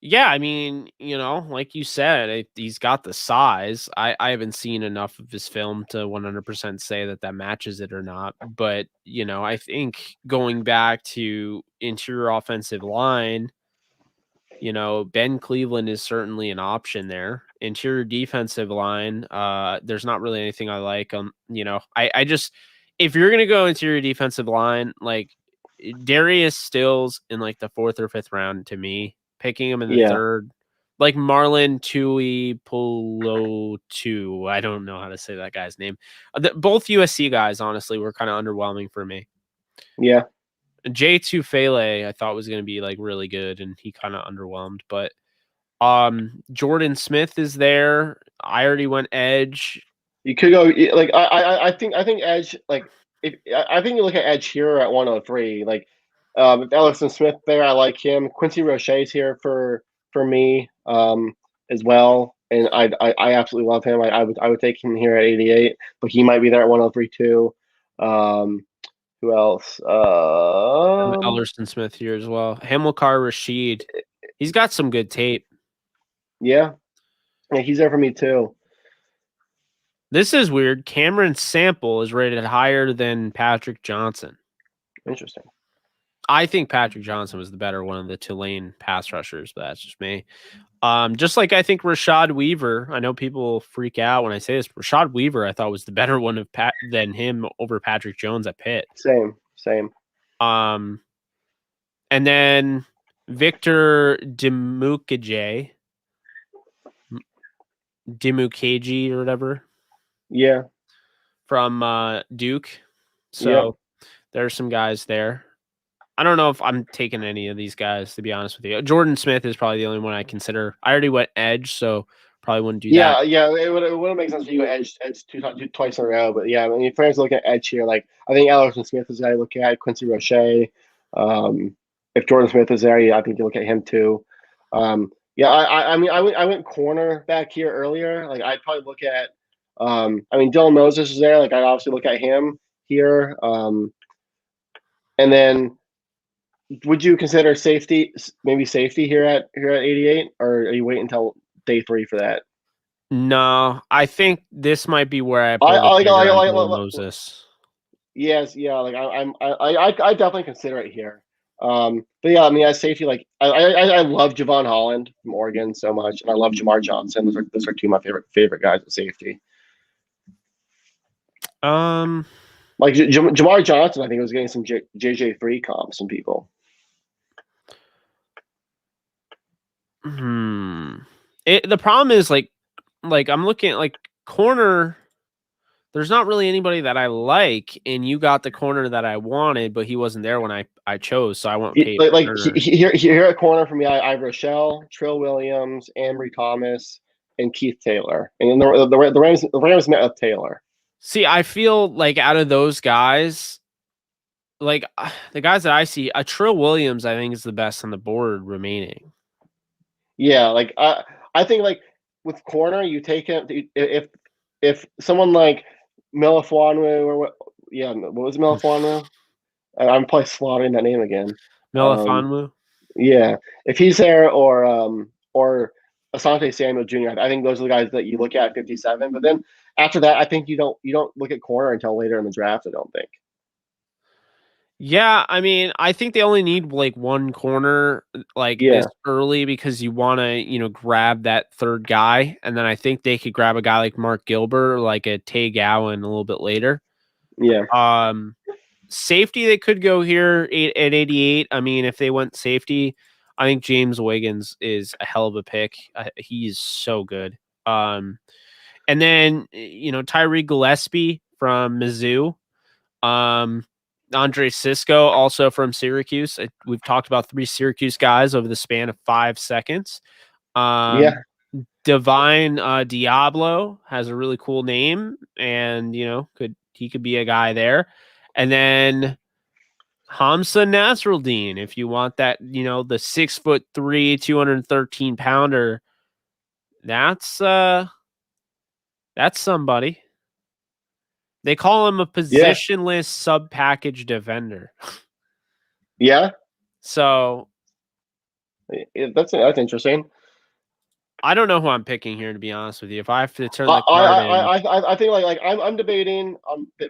Speaker 1: Yeah, I mean, like you said, he's got the size. I haven't seen enough of his film to 100% say that matches it or not. But, I think going back to interior offensive line, Ben Cleveland is certainly an option there. Interior defensive line, there's not really anything I like. I just, if you're going to go interior defensive line, like Darius Stills in like the 4th or 5th round to me. Picking him in the 3rd, like Marlon Tuipulotu. I don't know how to say that guy's name. Both USC guys, honestly, were kind of underwhelming for me.
Speaker 2: Yeah.
Speaker 1: Jay Tufele, I thought was going to be like really good, and he kind of underwhelmed. But Jordan Smith is there. I already went edge.
Speaker 2: You could go like I think edge, like I think you look at edge here at 103, like. With Ellerson Smith there, I like him. Quincy Roche's here for me as well. and I absolutely love him. I would take him here at 88, but he might be there at 103 too. Who else?
Speaker 1: Ellerson Smith here as well. Hamilcar Rashid. He's got some good tape.
Speaker 2: Yeah, he's there for me too.
Speaker 1: This is weird. Cameron Sample is rated higher than Patrick Johnson.
Speaker 2: Interesting.
Speaker 1: I think Patrick Johnson was the better one of the Tulane pass rushers, but that's just me. Just like I think Rashad Weaver. I know people freak out when I say this. Rashad Weaver, I thought was the better one of than him over Patrick Jones at Pitt.
Speaker 2: Same.
Speaker 1: And then Victor Dimukeje or whatever.
Speaker 2: Yeah.
Speaker 1: From Duke. So there's some guys there. I don't know if I'm taking any of these guys, to be honest with you. Jordan Smith is probably the only one I consider. I already went edge, so probably wouldn't do that.
Speaker 2: Yeah, it wouldn't make sense for you to edge twice in a row. But yeah, I mean, if you're looking at edge here, like I think Ellerson Smith is a guy to look at, Quincy Roche. If Jordan Smith is there, I think you look at him too. Yeah, I mean, I went corner back here earlier. Like I'd probably look at, I mean, Dylan Moses is there. Like I'd obviously look at him here. And then, would you consider safety here at 88, or are you waiting until day 3 for that?
Speaker 1: No, I think this might be where I pull Moses.
Speaker 2: Yes, yeah, like I definitely consider it here. But yeah, I mean, as safety, like I love Javon Holland from Oregon so much, and I love Jamar Johnson. Those are two of my favorite guys at safety. Like Jamar Johnson, I think was getting some JJ3 comps from people.
Speaker 1: The problem is like I'm looking at like corner. There's not really anybody that I like, and you got the corner that I wanted, but he wasn't there when I chose, so I won't pay.
Speaker 2: Like here at corner for me, I have Rochelle, Trill Williams, Ambry Thomas, and Keith Taylor, and the Rams met with Taylor.
Speaker 1: See, I feel like out of those guys, like the guys that I see, Trill Williams, I think is the best on the board remaining.
Speaker 2: Yeah, like I think like with corner, you take him if someone like Melifonwu or what was Melifonwu? I'm probably slaughtering that name again.
Speaker 1: Melifonwu.
Speaker 2: Yeah, if he's there or Asante Samuel Jr., I think those are the guys that you look at 57. But then after that, I think you don't look at corner until later in the draft. I don't think.
Speaker 1: Yeah, I mean, I think they only need like one corner this early because you want to, grab that third guy. And then I think they could grab a guy like Mark Gilbert, like a Tay Gowan a little bit later.
Speaker 2: Yeah.
Speaker 1: Safety, they could go here at 88. I mean, if they went safety, I think James Wiggins is a hell of a pick. He is so good. And then, Tyree Gillespie from Mizzou. Andre Cisco, also from Syracuse. We've talked about 3 Syracuse guys over the span of 5 seconds. Divine Diablo has a really cool name, and he could be a guy there. And then Hamza Nasruddin, if you want that, the 6'3", 213-pounder. That's somebody. They call him a positionless sub-package defender.
Speaker 2: Yeah.
Speaker 1: So
Speaker 2: that's interesting.
Speaker 1: I don't know who I'm picking here, to be honest with you. If I have to turn the card
Speaker 2: I think like I'm debating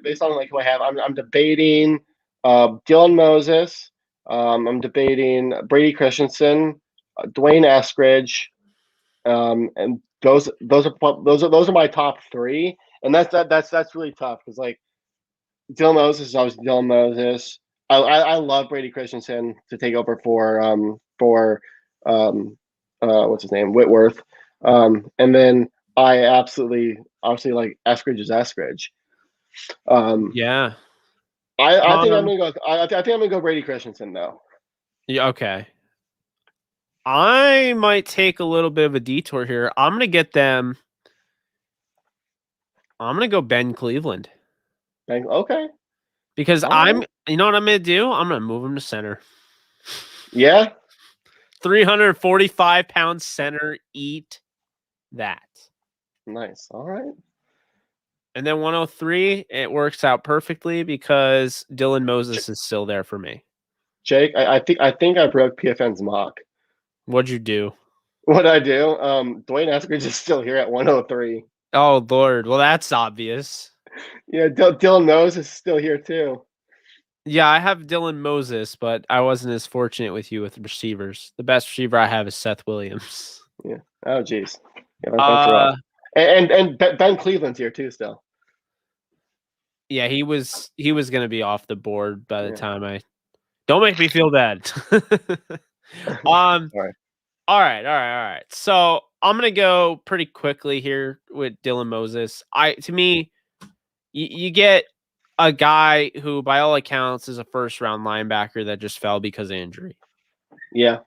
Speaker 2: based on like who I have. I'm debating Dylan Moses. I'm debating Brady Christensen, Dwayne Eskridge, and those are my top 3. And that's really tough because like Dylan Moses is obviously Dylan Moses. I love Brady Christensen to take over for what's his name, Whitworth. And then I obviously like Eskridge is Eskridge.
Speaker 1: Yeah.
Speaker 2: I think I'm gonna go. I think I'm gonna go Brady Christensen though.
Speaker 1: Yeah. Okay. I might take a little bit of a detour here. I'm gonna get them. I'm gonna go Ben Cleveland.
Speaker 2: Okay.
Speaker 1: Because you know what I'm gonna do? I'm gonna move him to center.
Speaker 2: Yeah.
Speaker 1: 345-pound center, eat that.
Speaker 2: Nice. All right.
Speaker 1: And then 103, it works out perfectly because Dylan Moses is still there for me.
Speaker 2: Jake, I think I broke PFN's mock.
Speaker 1: What'd you do?
Speaker 2: What'd I do? Dwayne Eskridge is still here at 103.
Speaker 1: Oh, Lord. Well, that's obvious.
Speaker 2: Yeah, Dylan Moses is still here too.
Speaker 1: Yeah, I have Dylan Moses, but I wasn't as fortunate with you with receivers. The best receiver I have is Seth Williams.
Speaker 2: Yeah. Oh, geez. Yeah, thanks for that. And Ben Cleveland's here too still.
Speaker 1: Yeah, he was going to be off the board by the time I... Don't make me feel bad. All right. So I'm going to go pretty quickly here with Dylan Moses. To me, you get a guy who, by all accounts, is a first-round linebacker that just fell because of injury.
Speaker 2: Yeah.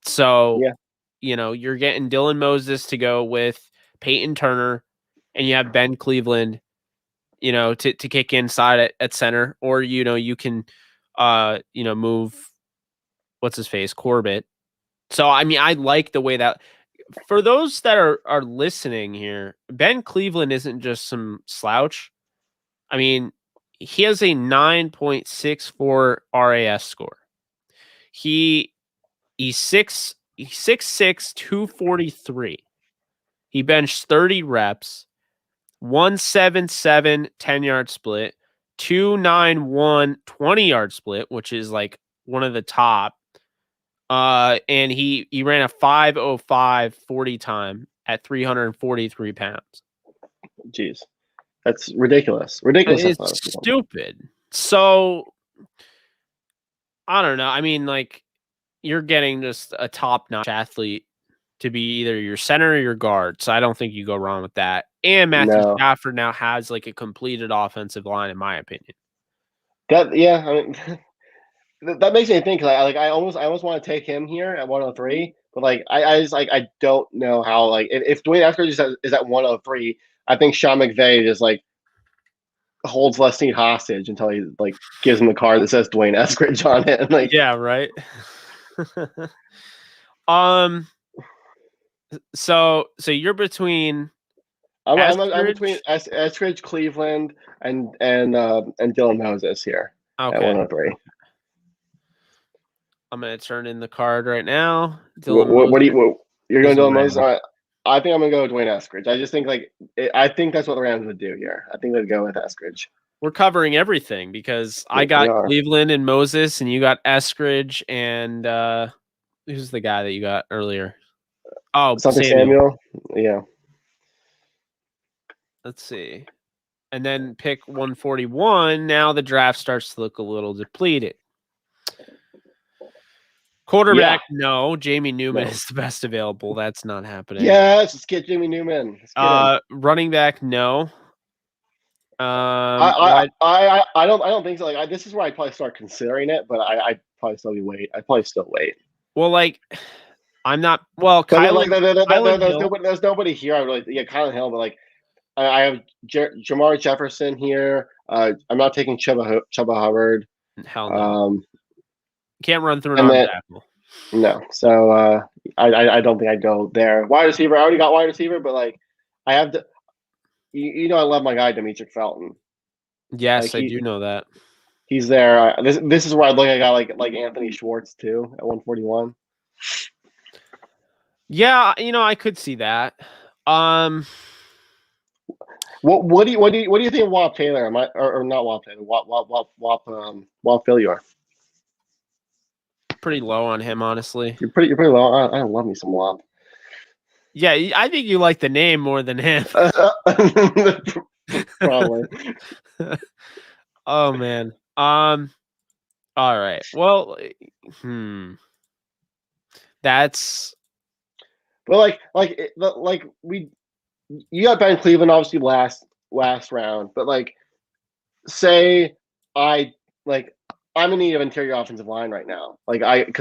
Speaker 1: So, you're getting Dylan Moses to go with Peyton Turner, and you have Ben Cleveland, to kick inside at center, or, you can, move, what's his face, Corbett. So, I mean, I like the way that, for those that are listening here, Ben Cleveland isn't just some slouch. I mean, he has a 9.64 RAS score. He's 6'6", 243. He benched 30 reps, 177 10-yard split, 291 20-yard split, which is like one of the top. And he ran a 5:05 40 time at 343 pounds.
Speaker 2: Jeez. That's ridiculous.
Speaker 1: It's stupid. So, I don't know. I mean, like, you're getting just a top-notch athlete to be either your center or your guard. So I don't think you go wrong with that. And Matthew Stafford now has like a completed offensive line, in my opinion.
Speaker 2: I mean, that makes me think. I almost want to take him here at 103, but I don't know how. If Dwayne Eskridge is at 103, I think Sean McVay just holds Les Snead hostage until he gives him a card that says Dwayne Eskridge on it. And,
Speaker 1: yeah, right. So you're between.
Speaker 2: I'm between Eskridge, Cleveland, and Dylan Moses here at 103.
Speaker 1: I'm gonna turn in the card right now.
Speaker 2: You're going to Dylan Moses? All right. I think I'm gonna go with Dwayne Eskridge. I just think I think that's what the Rams would do here. I think they'd go with Eskridge.
Speaker 1: We're covering everything because I got Cleveland and Moses, and you got Eskridge, and who's the guy that you got earlier? Oh,
Speaker 2: Samuel. Yeah.
Speaker 1: Let's see. And then pick 141. Now the draft starts to look a little depleted. Quarterback, no. Jamie Newman is the best available. That's not happening.
Speaker 2: Yes, let's get Jamie Newman.
Speaker 1: Running back, no.
Speaker 2: I don't think so. This is where I'd probably start considering it, but I'd probably still wait. I'd probably still wait.
Speaker 1: Well, I'm not. Well,
Speaker 2: there's nobody here. I really Kylan Hill, but I have Jamar Jefferson here. I'm not taking Chuba Hubbard.
Speaker 1: Hell no. Can't run through an arm tackle.
Speaker 2: No, so I don't think I'd go there. Wide receiver, I already got wide receiver, but I have to. I love my guy Demetric Felton.
Speaker 1: Yes, I do know that.
Speaker 2: He's there. This is where I'd look at a guy like Anthony Schwartz too at 141.
Speaker 1: Yeah, I could see that.
Speaker 2: What do you think of Wap Taylor? Or not Wap Taylor? Wap Philyor.
Speaker 1: Pretty low on him, honestly.
Speaker 2: You're pretty low. I love me some Wap.
Speaker 1: Yeah, I think you like the name more than him.
Speaker 2: Probably.
Speaker 1: Oh man. All right. Well, that's.
Speaker 2: Well, you got Ben Cleveland obviously last round, but say I'm in need of interior offensive line right now. I'm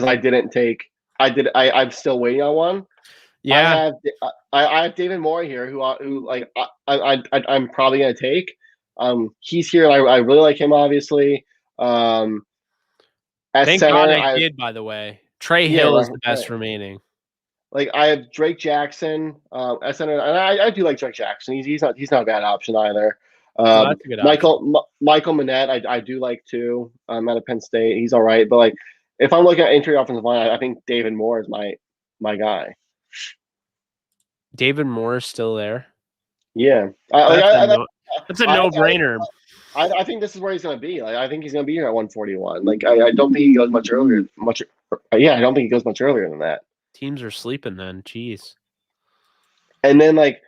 Speaker 2: still waiting on one.
Speaker 1: Yeah,
Speaker 2: I have David Moore here, who I'm probably gonna take. He's here. I really like him, obviously. At
Speaker 1: Thank
Speaker 2: center,
Speaker 1: God I did. By the way, Trey Hill is the best remaining.
Speaker 2: like I have Drake Jackson at center, and I do like Drake Jackson. He's not a bad option either.
Speaker 1: That's a good option.
Speaker 2: Michael Manette, I do like too. Out of Penn State, he's all right. But like, if I'm looking at interior offensive line, I think David Moore is my guy.
Speaker 1: David Moore is still there.
Speaker 2: Yeah,
Speaker 1: that's a no-brainer.
Speaker 2: I think this is where he's going to be. Like, I think he's going to be here at 141. Like, I don't think he goes much earlier. Yeah, I don't think he goes much earlier than that.
Speaker 1: Teams are sleeping then. Jeez.
Speaker 2: And then like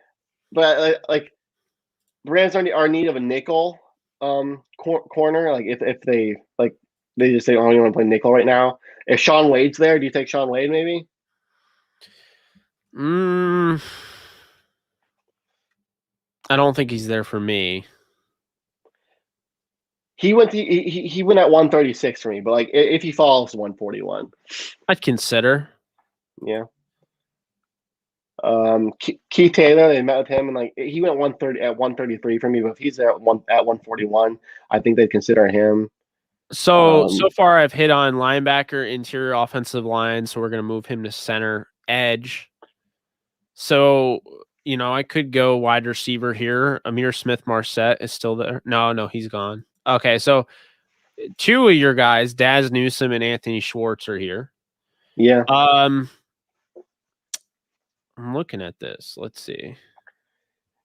Speaker 2: Rams are in need of a nickel corner. Like if they just say, oh, you want to play nickel right now. If Sean Wade's there, do you take Sean Wade maybe?
Speaker 1: I don't think he's there for me.
Speaker 2: He went at 136 for me, but like if he falls to 141,
Speaker 1: I'd consider.
Speaker 2: Yeah. Keith Taylor, they met with him, and like he went 133 for me. But if he's there at 141, I think they'd consider him.
Speaker 1: So far, I've hit on linebacker, interior offensive line. So we're gonna move him to center edge. So I could go wide receiver here. Amir Smith-Marset is still there. No, he's gone. Okay, so two of your guys, Daz Newsome and Anthony Schwartz, are here.
Speaker 2: Yeah.
Speaker 1: I'm looking at this. Let's see.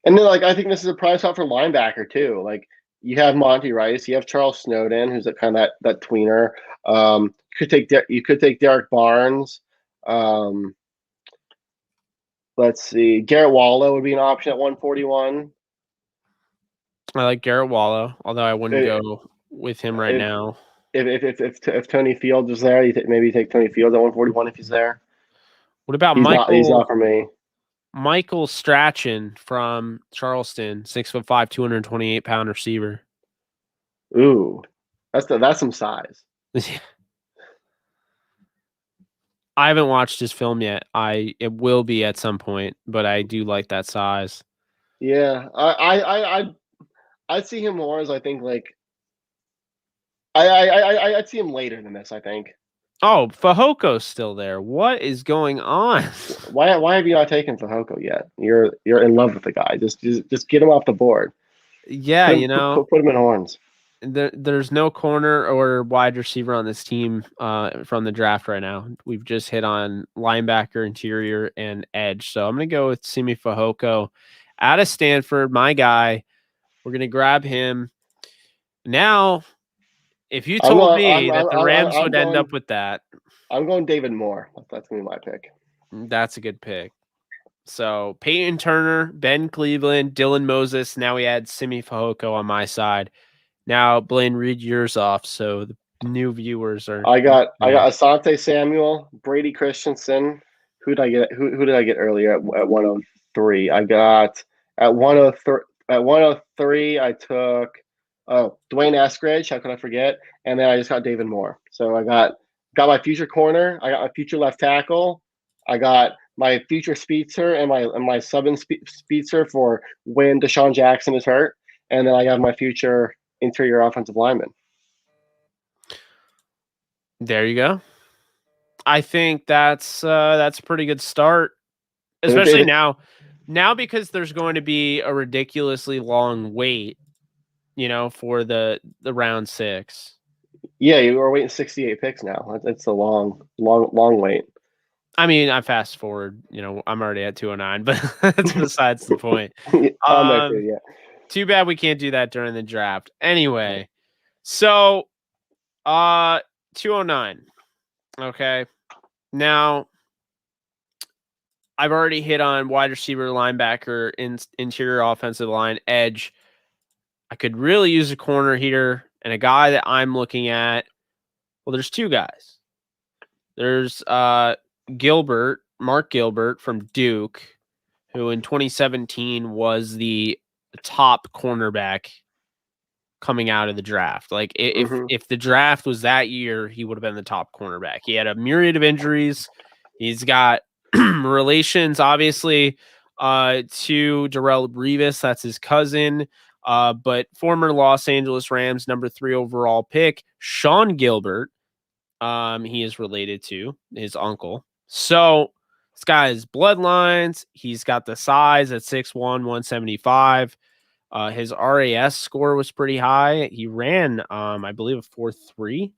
Speaker 2: And then, like, I think this is a price shot for linebacker too. Like, you have Monty Rice, you have Charles Snowden, who's kind of that tweener. You could take Derek Barnes. Let's see. Garrett Wallow would be an option at 141.
Speaker 1: I like Garrett Wallow, although I wouldn't go with him right now.
Speaker 2: If Tony Fields is there, maybe take Tony Fields at 141 if he's there.
Speaker 1: What about
Speaker 2: Michael? He's not for me.
Speaker 1: Michael Strachan from Charleston, 6'5", 228-pound receiver.
Speaker 2: Ooh, that's some size.
Speaker 1: I haven't watched his film yet. It will be at some point, but I do like that size.
Speaker 2: Yeah, I'd see him more as I think like I'd see him later than this. I think.
Speaker 1: Oh, Fajoko's still there. What is going on?
Speaker 2: Why have you not taken Fajoko yet? You're in love with the guy. Just get him off the board.
Speaker 1: Yeah,
Speaker 2: put him in horns.
Speaker 1: There's no corner or wide receiver on this team from the draft right now. We've just hit on linebacker, interior, and edge. So I'm gonna go with Simi Fajoko out of Stanford, my guy. We're gonna grab him now. If you told me that the Rams would end up with that,
Speaker 2: I'm going David Moore. That's gonna be my pick.
Speaker 1: That's a good pick. So Peyton Turner, Ben Cleveland, Dylan Moses. Now we add Simi Fajoko on my side. Now, Blaine, read yours off so the new viewers are.
Speaker 2: I got Asante Samuel, Brady Christensen. Who did I get earlier at 103? I got at 103. At 103, I took Dwayne Eskridge. How could I forget? And then I just got David Moore. So I got my future corner. I got my future left tackle. I got my future speedster and my sub-in speedster for when Deshaun Jackson is hurt. And then I got my future interior offensive lineman.
Speaker 1: There you go. I think that's a pretty good start, especially now because there's going to be a ridiculously long wait, for the round 6.
Speaker 2: Yeah, you are waiting 68 picks now. It's a long wait.
Speaker 1: I mean, I fast forward. I'm already at 209, but that's besides the point.
Speaker 2: Yeah.
Speaker 1: Too bad we can't do that during the draft. Anyway, so 209. Okay. Now, I've already hit on wide receiver, linebacker, interior offensive line, edge. I could really use a corner here, and a guy that I'm looking at. Well, there's two guys. There's Mark Gilbert from Duke, who in 2017 was the top cornerback coming out of the draft. Like if the draft was that year, he would have been the top cornerback. He had a myriad of injuries. He's got relations, obviously, to Darrelle Revis. That's his cousin. But former Los Angeles Rams number 3 overall pick, Sean Gilbert, he is related to his uncle. So This guy has bloodlines. He's got the size at 6'1", 175. His RAS score was pretty high. He ran, I believe, a 4.3.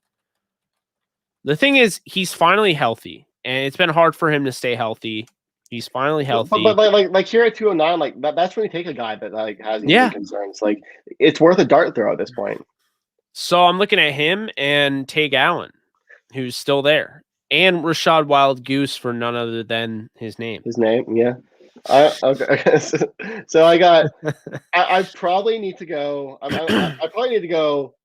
Speaker 1: The thing is, he's finally healthy, and it's been hard for him to stay healthy. He's finally healthy.
Speaker 2: But like here at 209, like that's when you take a guy that like has
Speaker 1: Yeah.
Speaker 2: concerns. Like it's worth a dart throw at this point.
Speaker 1: So I'm looking at him and Tay Gowan, who's still there, and Rashad Wild Goose for none other than his name.
Speaker 2: His name, yeah. Okay. So I got. I probably need to go. I probably need to go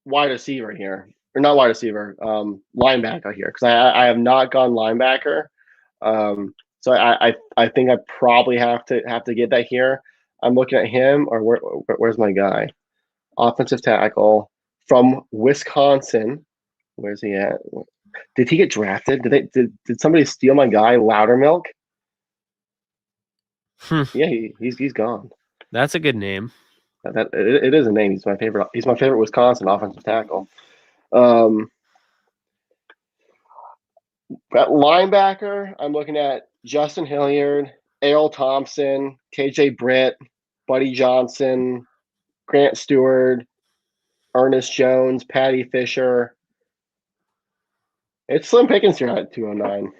Speaker 2: wide receiver here, or not wide receiver, linebacker here, because I have not gone linebacker. So I think I probably have to get that here. I'm looking at him, or where's my guy? Offensive tackle from Wisconsin. Where's he at? Did he get drafted? Did somebody steal my guy, Loudermilk? Yeah, he's gone.
Speaker 1: That's a good name.
Speaker 2: It is a name. He's my favorite. He's my favorite Wisconsin offensive tackle. At linebacker, I'm looking at Justin Hilliard, Errol Thompson, KJ Britt, Buddy Johnson, Grant Stewart, Ernest Jones, Patty Fisher. It's slim pickings here at 209.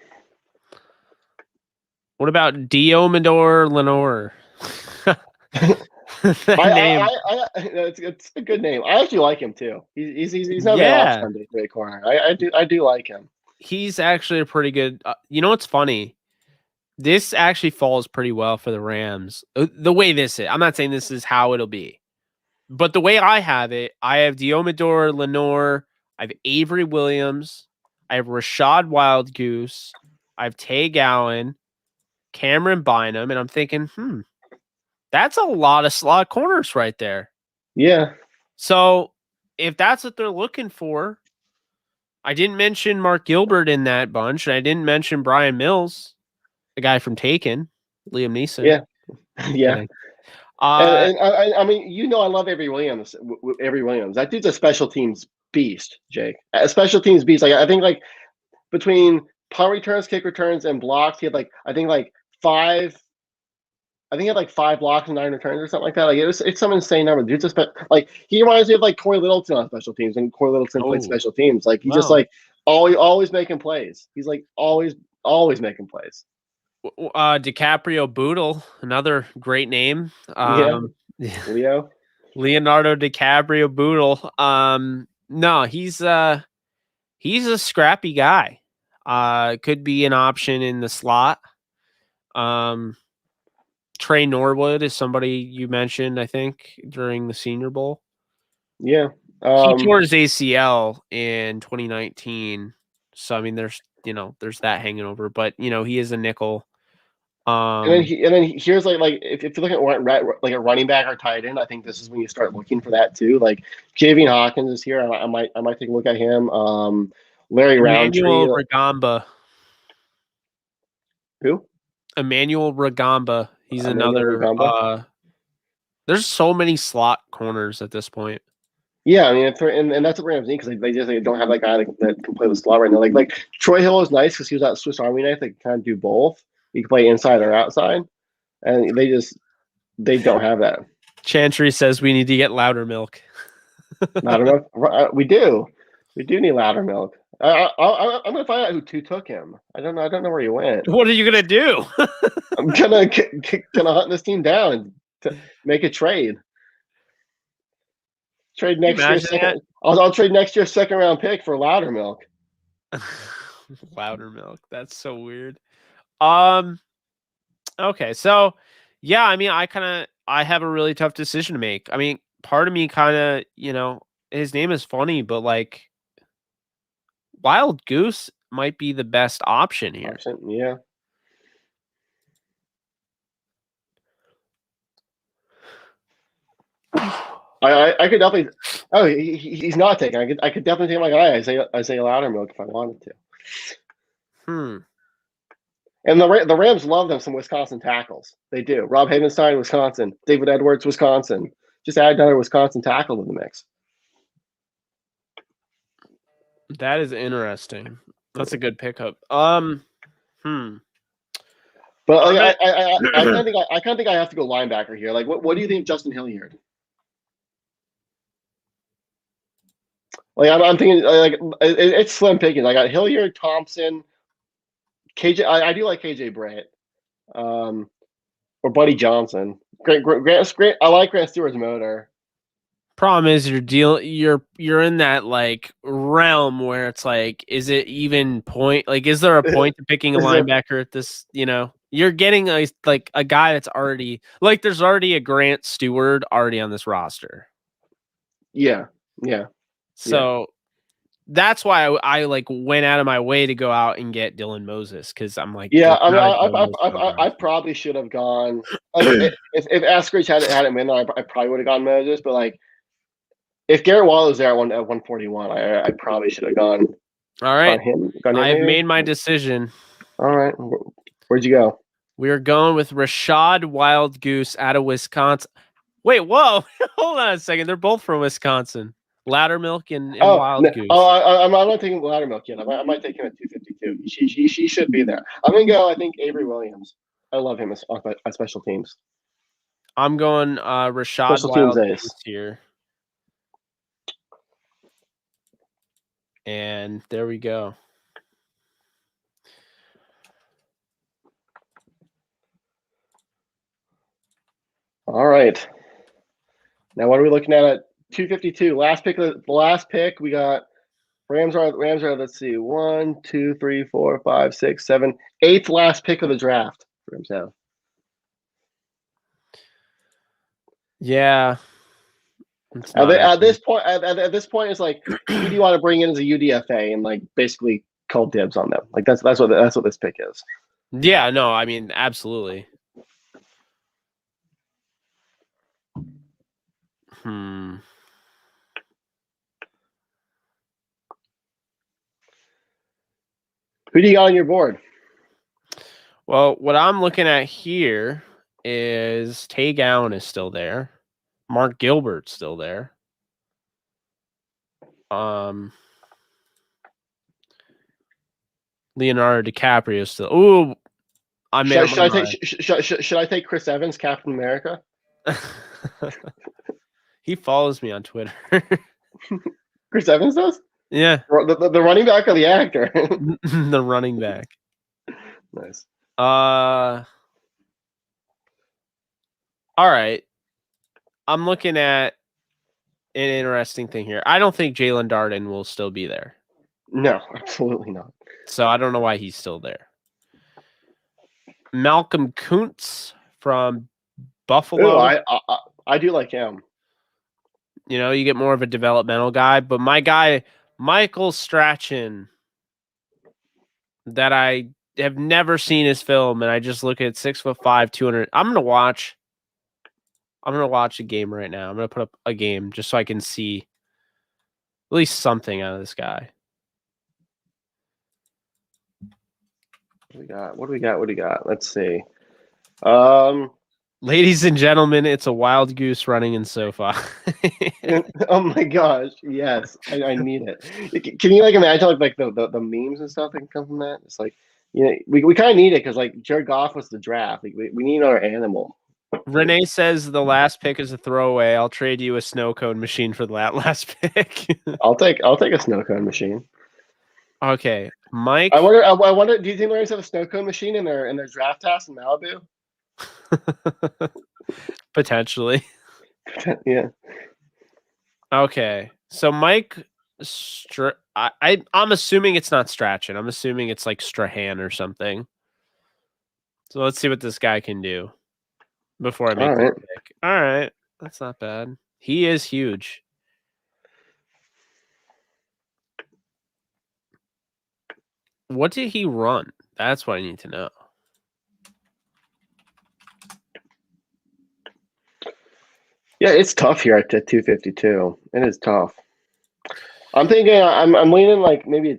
Speaker 1: What about Diomedor Lenore?
Speaker 2: It's a good name. I actually like him too. He's not that off Sunday corner. I do like him.
Speaker 1: He's actually a pretty good. You know what's funny? This actually falls pretty well for the Rams. The way this is, I'm not saying this is how it'll be, but the way I have it, I have Diomedor Lenore, I have Avery Williams, I have Rashad Wild Goose, I have Tay Gowan, Cameron Bynum, and I'm thinking, that's a lot of slot corners right there.
Speaker 2: Yeah.
Speaker 1: So if that's what they're looking for, I didn't mention Mark Gilbert in that bunch, and I didn't mention Brian Mills, the guy from Taken, Liam Neeson.
Speaker 2: Yeah. Yeah. And I mean, I love Avery Williams. That dude's a special teams beast, Jake. A special teams beast. Like I think like between punt returns, kick returns, and blocks, he had five. I think he had 5 blocks and 9 returns or something like that. Like it's some insane number. Dude's he reminds me of Corey Littleton on special teams, and Corey Littleton played special teams. Like he's just always making plays. He's always making plays.
Speaker 1: DiCaprio Boodle, another great name.
Speaker 2: Leonardo
Speaker 1: DiCaprio Boodle. No, he's a scrappy guy. Could be an option in the slot. Trey Norwood is somebody you mentioned, I think, during the Senior Bowl.
Speaker 2: Yeah.
Speaker 1: He tore his ACL in 2019. So, I mean, there's that hanging over. But, he is a nickel.
Speaker 2: And then here's if you're looking at a running back or tight end, I think this is when you start looking for that too. Like Javian Hawkins is here. I might take a look at him. Larry Roundtree.
Speaker 1: Emmanuel Ragamba.
Speaker 2: Who?
Speaker 1: Emmanuel Ragamba. He's another. There's so many slot corners at this point.
Speaker 2: Yeah, I mean, and that's what Rams need because they don't have that guy that can play the slot right now. Like Troy Hill is nice because he was that Swiss Army knife that can kind of do both. You can play inside or outside, and they don't have that.
Speaker 1: Chantry says we need to get Loudermilk.
Speaker 2: Loudermilk, we do need Loudermilk. I'm gonna find out who took him. I don't know where he went.
Speaker 1: What are you gonna do?
Speaker 2: I'm gonna hunt this team down to make a trade. Trade next year's second. I'll trade next year's second round pick for Loudermilk.
Speaker 1: Loudermilk. That's so weird. Okay, so yeah, I mean, I have a really tough decision to make. I mean, part of me kind of, his name is funny, but Wild Goose might be the best option here.
Speaker 2: Yeah. I could definitely. Oh, he's not taking. I could definitely take my guy Isaiah Loudermilk if I wanted to. And the Rams love them some Wisconsin tackles. They do. Rob Havenstein, Wisconsin. David Edwards, Wisconsin. Just add another Wisconsin tackle to the mix.
Speaker 1: That is interesting. That's a good pickup.
Speaker 2: But like, I kind of think I have to go linebacker here. Like, what do you think of Justin Hilliard? Like, I'm thinking like it's slim picking. I got Hilliard, Thompson, KJ. I do like KJ Britt, or Buddy Johnson. Grant. I like Grant Stewart's motor.
Speaker 1: Problem is you're in that like realm where it's like, is it even point? Like, is there a point to picking a linebacker at this? You know, you're getting a guy that's already like, there's already a Grant Stewart already on this roster.
Speaker 2: Yeah.
Speaker 1: So that's why I like went out of my way to go out and get Dylan Moses, because I'm like,
Speaker 2: yeah. I mean, I probably should have gone. Like, if Askridge hadn't been there, I probably would have gone Moses. But like, if Garrett Wall was there at 141, I probably should have gone.
Speaker 1: All right, I've
Speaker 2: maybe?
Speaker 1: made my decision.
Speaker 2: All right, where'd you go?
Speaker 1: We are going with Rashad Wild Goose out of Wisconsin. Wait, whoa, hold on a second. They're both from Wisconsin. Loudermilk and Wild Goose.
Speaker 2: I'm not taking Loudermilk yet. I might take him at 252. She should be there. I'm gonna go. I think Avery Williams. I love him as special teams.
Speaker 1: I'm going Rashad Wild Goose here. And there we go.
Speaker 2: All right. Now what are we looking at 252? Last pick. We got Rams are. Let's see. 1, 2, 3, 4, 5, 6, 7, 8th last pick of the draft. Rams have.
Speaker 1: Yeah.
Speaker 2: At this point, it's like, who do you want to bring in as a UDFA and like basically call dibs on them? Like that's what this pick is.
Speaker 1: Yeah. No. I mean, absolutely. Who
Speaker 2: do you got on your board?
Speaker 1: Well, what I'm looking at here is Tay Gowan is still there. Mark Gilbert's still there. Leonardo DiCaprio is still. Ooh,
Speaker 2: should I take Chris Evans, Captain America?
Speaker 1: He follows me on Twitter.
Speaker 2: Chris Evans does?
Speaker 1: Yeah.
Speaker 2: The running back or the actor?
Speaker 1: The running back.
Speaker 2: Nice.
Speaker 1: All right. I'm looking at an interesting thing here. I don't think Jalen Darden will still be there.
Speaker 2: No, absolutely not.
Speaker 1: So I don't know why he's still there. Malcolm Kuntz from Buffalo.
Speaker 2: Ooh, I do like him.
Speaker 1: You know, you get more of a developmental guy, but my guy, Michael Strachan, that I have never seen his film, and I just look at 6'5", 200. I'm gonna watch a game right now. I'm gonna put up a game just so I can see at least something out of this guy.
Speaker 2: What do we got? Let's see.
Speaker 1: Ladies and gentlemen, it's a wild goose running in SoFi.
Speaker 2: Oh my gosh, yes, I need it. Can you like imagine like the memes and stuff that can come from that? It's like, you know, we kind of need it because like Jared Goff was the draft. Like we need another animal.
Speaker 1: Renee says the last pick is a throwaway. I'll trade you a snow cone machine for that last pick.
Speaker 2: I'll take a snow cone machine.
Speaker 1: Okay, Mike.
Speaker 2: I wonder. Do you think the Rams have a snow cone machine in their draft house in Malibu?
Speaker 1: Potentially.
Speaker 2: Yeah.
Speaker 1: Okay, so Mike, I'm assuming it's not Strachan. I'm assuming it's like Strahan or something. So let's see what this guy can do before I make the pick. All right, that's not bad. He is huge. What did he run? That's what I need to know.
Speaker 2: Yeah, it's tough here at 252. It is tough. I'm thinking I'm leaning like maybe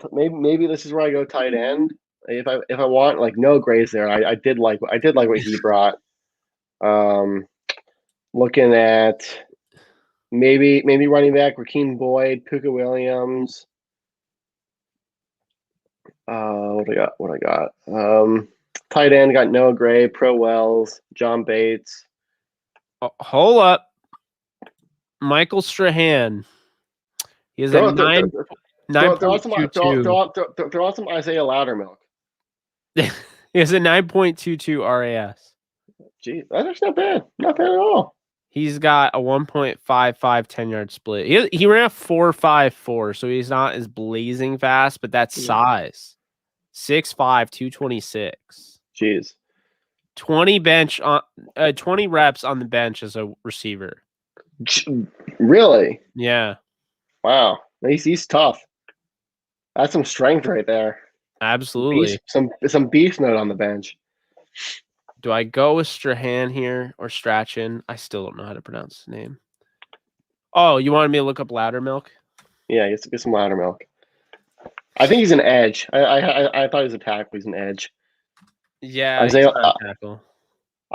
Speaker 2: this is where I go tight end. If I want like no Grays there. I did like what he brought. Looking at maybe running back Rakeem Boyd, Puka Williams. What I got? Tight end got Noah Gray, Pro Wells, John Bates.
Speaker 1: Oh, hold up. Michael Strahan. He has a
Speaker 2: Throw
Speaker 1: 9.22.
Speaker 2: on some Isaiah Loudermilk.
Speaker 1: He has a 9.22 RAS.
Speaker 2: Geez, that's not bad. Not bad at all.
Speaker 1: He's got a 1.55 10-yard split. He ran a 4.54, so he's not as blazing fast, but that's size. 6'5", 226.
Speaker 2: Jeez.
Speaker 1: 20 reps on the bench as a receiver.
Speaker 2: Really?
Speaker 1: Yeah.
Speaker 2: Wow. He's tough. That's some strength right there.
Speaker 1: Absolutely.
Speaker 2: Some beast mode on the bench.
Speaker 1: Do I go with Strahan here or Strachan? I still don't know how to pronounce his name. Oh, you wanted me to look up Loudermilk?
Speaker 2: Yeah, get some Loudermilk. I think he's an edge. I thought he was a tackle. He's an edge.
Speaker 1: Yeah,
Speaker 2: Isaiah,
Speaker 1: he's not a tackle.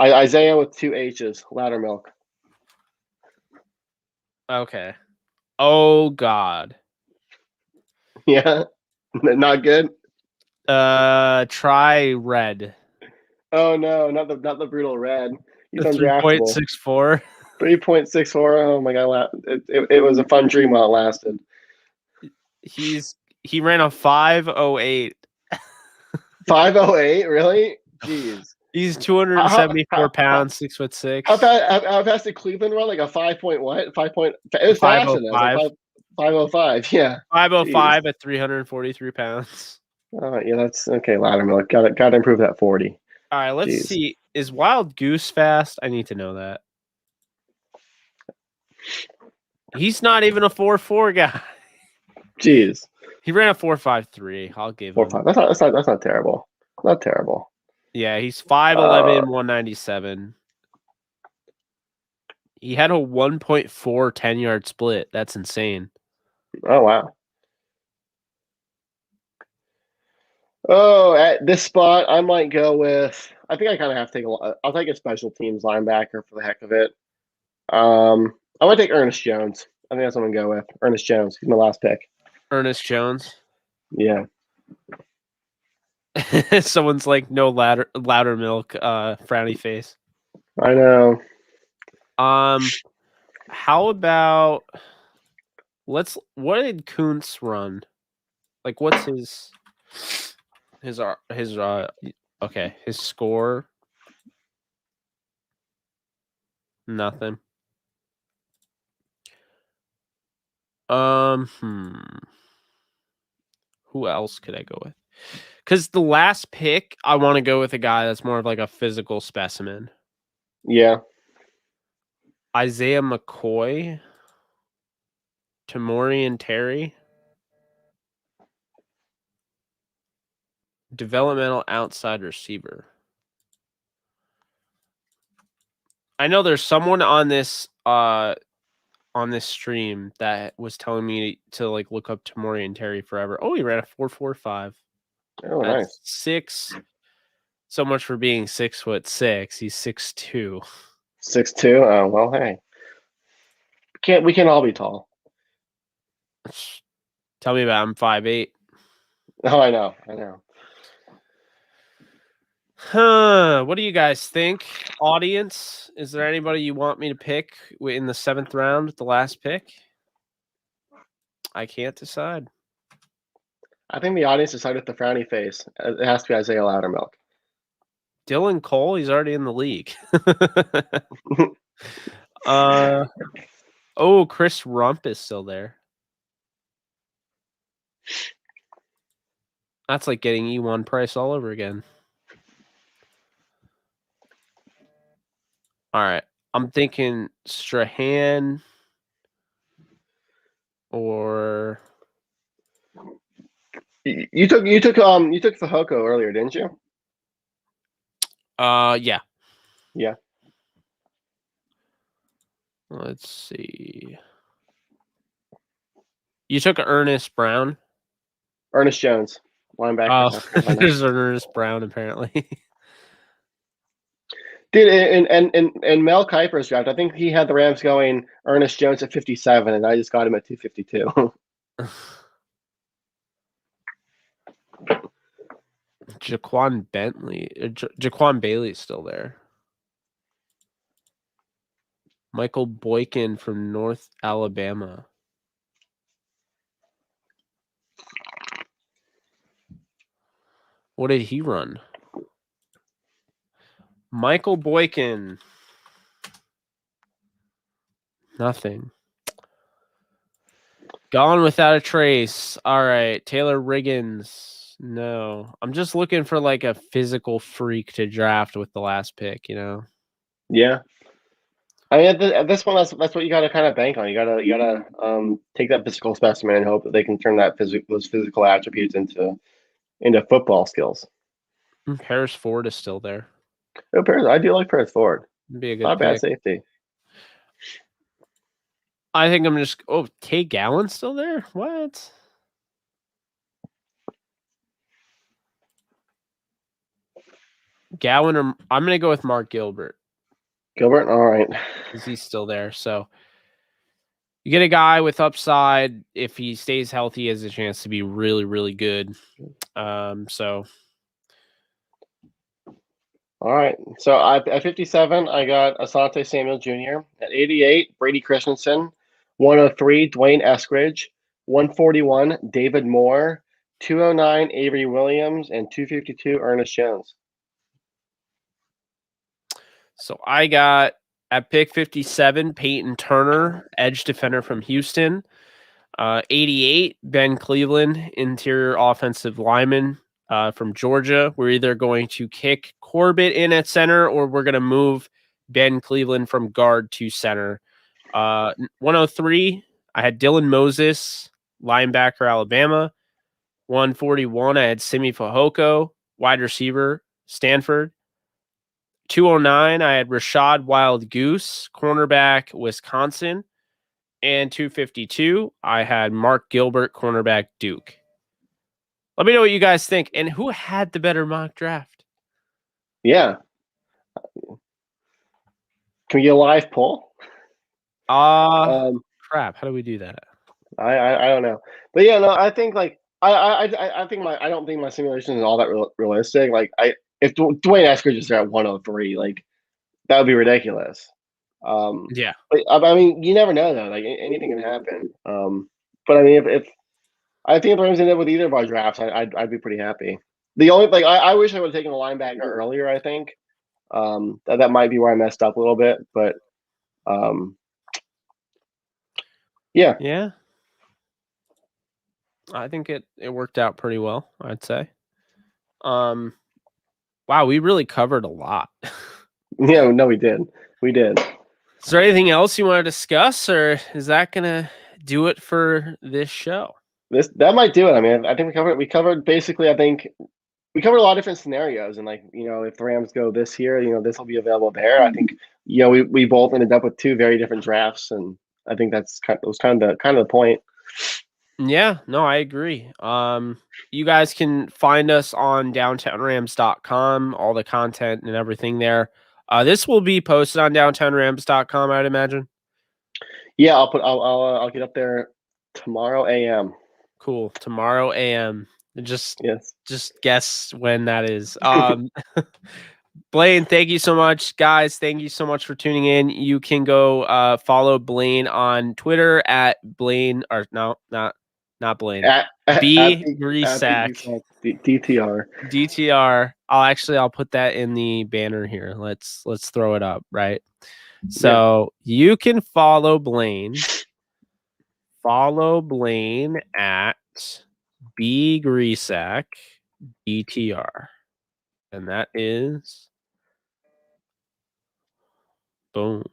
Speaker 2: Isaiah with 2 H's. Loudermilk.
Speaker 1: Okay. Oh God.
Speaker 2: Yeah. Not good.
Speaker 1: Try red.
Speaker 2: Oh no, not the brutal red. He's
Speaker 1: 3.64.
Speaker 2: 3.64. Oh my god, it was a fun dream while it lasted.
Speaker 1: He ran a 5.08.
Speaker 2: 5.08, really? Jeez.
Speaker 1: He's 274 pounds, 6'6".
Speaker 2: How fast did Cleveland run? Like a 5 point what? 5 point. It was faster than 5.05. Yeah.
Speaker 1: 5.05 at 343 pounds.
Speaker 2: Oh yeah, that's okay. Loudermilk got to improve that 40.
Speaker 1: All right, let's see. Is Wild Goose fast? I need to know that. He's not even a 4.4 guy.
Speaker 2: Jeez.
Speaker 1: He ran a 4.53. I'll give him.
Speaker 2: 4.5. That's not terrible. Not terrible.
Speaker 1: Yeah, he's 5'11", 197. He had a 1.4 10-yard split. That's insane.
Speaker 2: Oh wow. Oh, at this spot, I might go with. I think I kind of have to take I'll take a special teams linebacker for the heck of it. I'm gonna take Ernest Jones. I think that's what I'm gonna go with. Ernest Jones. He's my last pick.
Speaker 1: Ernest Jones.
Speaker 2: Yeah.
Speaker 1: Someone's like, no Loudermilk, frowny face.
Speaker 2: I know.
Speaker 1: How about what did Kuntz run? Like, what's his score? Nothing. Who else could I go with? Because the last pick, I want to go with a guy that's more of like a physical specimen.
Speaker 2: Yeah.
Speaker 1: Isaiah McCoy, Tamorian Terry, developmental outside receiver. I know there's someone on this stream that was telling me to like look up Tamorian Terry forever. Oh, he ran a 4.45.
Speaker 2: Oh, that's nice.
Speaker 1: 6. So much for being 6'6". He's 6'2".
Speaker 2: 6'2". Oh well, hey. We can all be tall.
Speaker 1: Tell me about him. 5'8".
Speaker 2: Oh, I know.
Speaker 1: Huh. What do you guys think, audience? Is there anybody you want me to pick in the 7th round, the last pick? I can't decide.
Speaker 2: I think the audience decided with the frowny face. It has to be Isaiah Loudermilk.
Speaker 1: Dylan Cole, he's already in the league. Chris Rump is still there. That's like getting E1 price all over again. All right. I'm thinking Strahan or
Speaker 2: you took Fehoko earlier, didn't you?
Speaker 1: Yeah.
Speaker 2: Yeah.
Speaker 1: Let's see. You took Ernest Brown?
Speaker 2: Ernest Jones, linebacker.
Speaker 1: Oh, there's Ernest Brown apparently.
Speaker 2: Dude, in Mel Kiper's draft, I think he had the Rams going Ernest Jones at 57, and I just got him at 252.
Speaker 1: Jaquan Bailey's still there. Michael Boykin from North Alabama. What did he run? Michael Boykin. Nothing. Gone without a trace. All right. Taylor Riggins. No. I'm just looking for like a physical freak to draft with the last pick, you know?
Speaker 2: Yeah. I mean, at this one, that's what you got to kind of bank on. You gotta take that physical specimen and hope that they can turn those physical attributes into football skills.
Speaker 1: Harris Ford is still there.
Speaker 2: Oh, I do like Paris Ford.
Speaker 1: It'd be a good
Speaker 2: Not
Speaker 1: pick.
Speaker 2: bad safety.
Speaker 1: I think I'm just. Oh, Tay Gowan's still there? What? Gowan, or I'm going to go with Mark Gilbert.
Speaker 2: Gilbert? All right.
Speaker 1: Because he's still there. So you get a guy with upside. If he stays healthy, he has a chance to be really, really good. So.
Speaker 2: All right. So at 57, I got Asante Samuel Jr. At 88, Brady Christensen. 103, Dwayne Eskridge. 141, David Moore. 209, Avery Williams. And 252, Ernest Jones.
Speaker 1: So I got at pick 57, Peyton Turner, edge defender from Houston. 88, Ben Cleveland, interior offensive lineman from Georgia. We're either going to kick Corbett in at center or we're going to move Ben Cleveland from guard to center. 103, I had Dylan Moses, linebacker, Alabama. 141, I had Simi Fehoko, wide receiver, Stanford. 209, I had Rashad Wild Goose, cornerback, Wisconsin. And 252, I had Mark Gilbert, cornerback, Duke. Let me know what you guys think. And who had the better mock draft?
Speaker 2: Yeah. Can we get a live poll?
Speaker 1: Crap. How do we do that?
Speaker 2: I don't know. But yeah, no, I think like I don't think my simulation is all that realistic. Like if Dwayne Eskridge is there at 103, like that would be ridiculous.
Speaker 1: Yeah.
Speaker 2: But I mean, you never know though. Like anything can happen. But I mean, if I think if the Rams ended up with either of our drafts, I'd be pretty happy. The only like I wish I would have taken a linebacker earlier. I think that might be where I messed up a little bit, but yeah.
Speaker 1: Yeah. I think it worked out pretty well, I'd say. Wow, we really covered a lot.
Speaker 2: Yeah, no, we did. We did.
Speaker 1: Is there anything else you want to discuss, or is that gonna do it for this show?
Speaker 2: That might do it. I mean, I think we covered basically. I think we covered a lot of different scenarios, and like if the Rams go this year, this will be available there. I think we both ended up with two very different drafts, and I think that was kind of the point.
Speaker 1: Yeah, no, I agree. You guys can find us on downtownrams.com, all the content and everything there. This will be posted on downtownrams.com, I'd imagine.
Speaker 2: Yeah, I'll get up there tomorrow AM.
Speaker 1: Cool. Tomorrow AM. Just guess when that is. Blaine, thank you so much. Guys, thank you so much for tuning in. You can go follow Blaine on Twitter at Blaine, or no, not Blaine. B Grisak.
Speaker 2: DTR.
Speaker 1: DTR. I'll put that in the banner here. Let's throw it up, right? So you can follow Blaine. Follow Blaine at B Grisak DTR. And that is boom.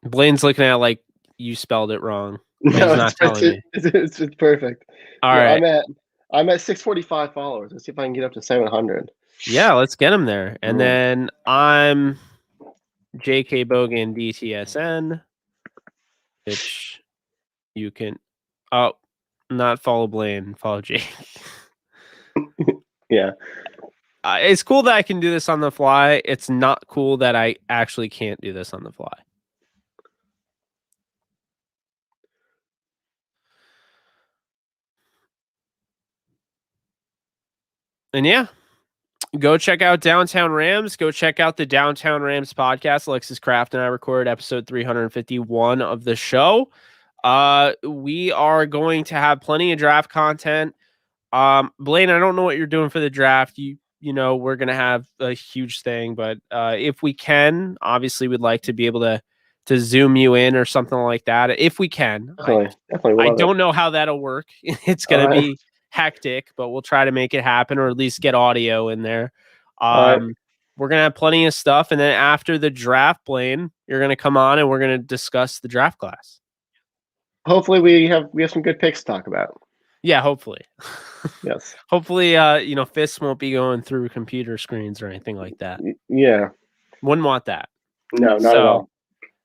Speaker 1: Blaine's looking at it like you spelled it wrong. He's not telling me.
Speaker 2: It's perfect.
Speaker 1: All right.
Speaker 2: I'm at 645 followers. Let's see if I can get up to 700.
Speaker 1: Yeah, let's get him there. And then I'm JK Bogan DTSN, which you can not follow Blaine, follow Jake.
Speaker 2: Yeah.
Speaker 1: It's cool that I can do this on the fly. It's not cool that I actually can't do this on the fly. And yeah, go check out Downtown Rams. Go check out the Downtown Rams podcast. Alexis Kraft and I recorded episode 351 of the show. We are going to have plenty of draft content. Blaine, I don't know what you're doing for the draft. You know, we're going to have a huge thing, but if we can, obviously we'd like to be able to zoom you in or something like that. If we can,
Speaker 2: definitely
Speaker 1: I don't know how that'll work. It's going to be hectic, but we'll try to make it happen, or at least get audio in there. We're going to have plenty of stuff. And then after the draft, Blaine, you're going to come on and we're going to discuss the draft class.
Speaker 2: Hopefully we have some good picks to talk about.
Speaker 1: Yeah, hopefully.
Speaker 2: Yes.
Speaker 1: Hopefully, fists won't be going through computer screens or anything like that.
Speaker 2: Yeah.
Speaker 1: Wouldn't want that.
Speaker 2: No, not at all.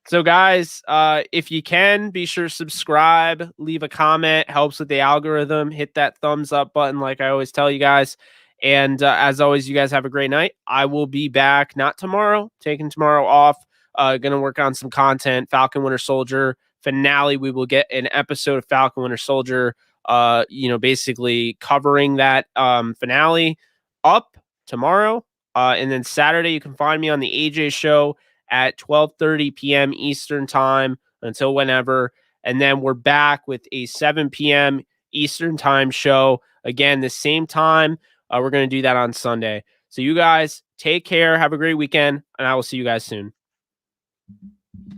Speaker 1: So guys, if you can, be sure to subscribe, leave a comment, helps with the algorithm, hit that thumbs up button like I always tell you guys. And as always, you guys have a great night. I will be back, not tomorrow, taking tomorrow off, going to work on some content, Falcon Winter Soldier finale. We will get an episode of Falcon Winter Soldier, basically covering that finale up tomorrow. And then Saturday, you can find me on the AJ show at 12:30 p.m. Eastern time until whenever. And then we're back with a 7 p.m. Eastern time show. Again, the same time. We're going to do that on Sunday. So you guys take care. Have a great weekend. And I will see you guys soon.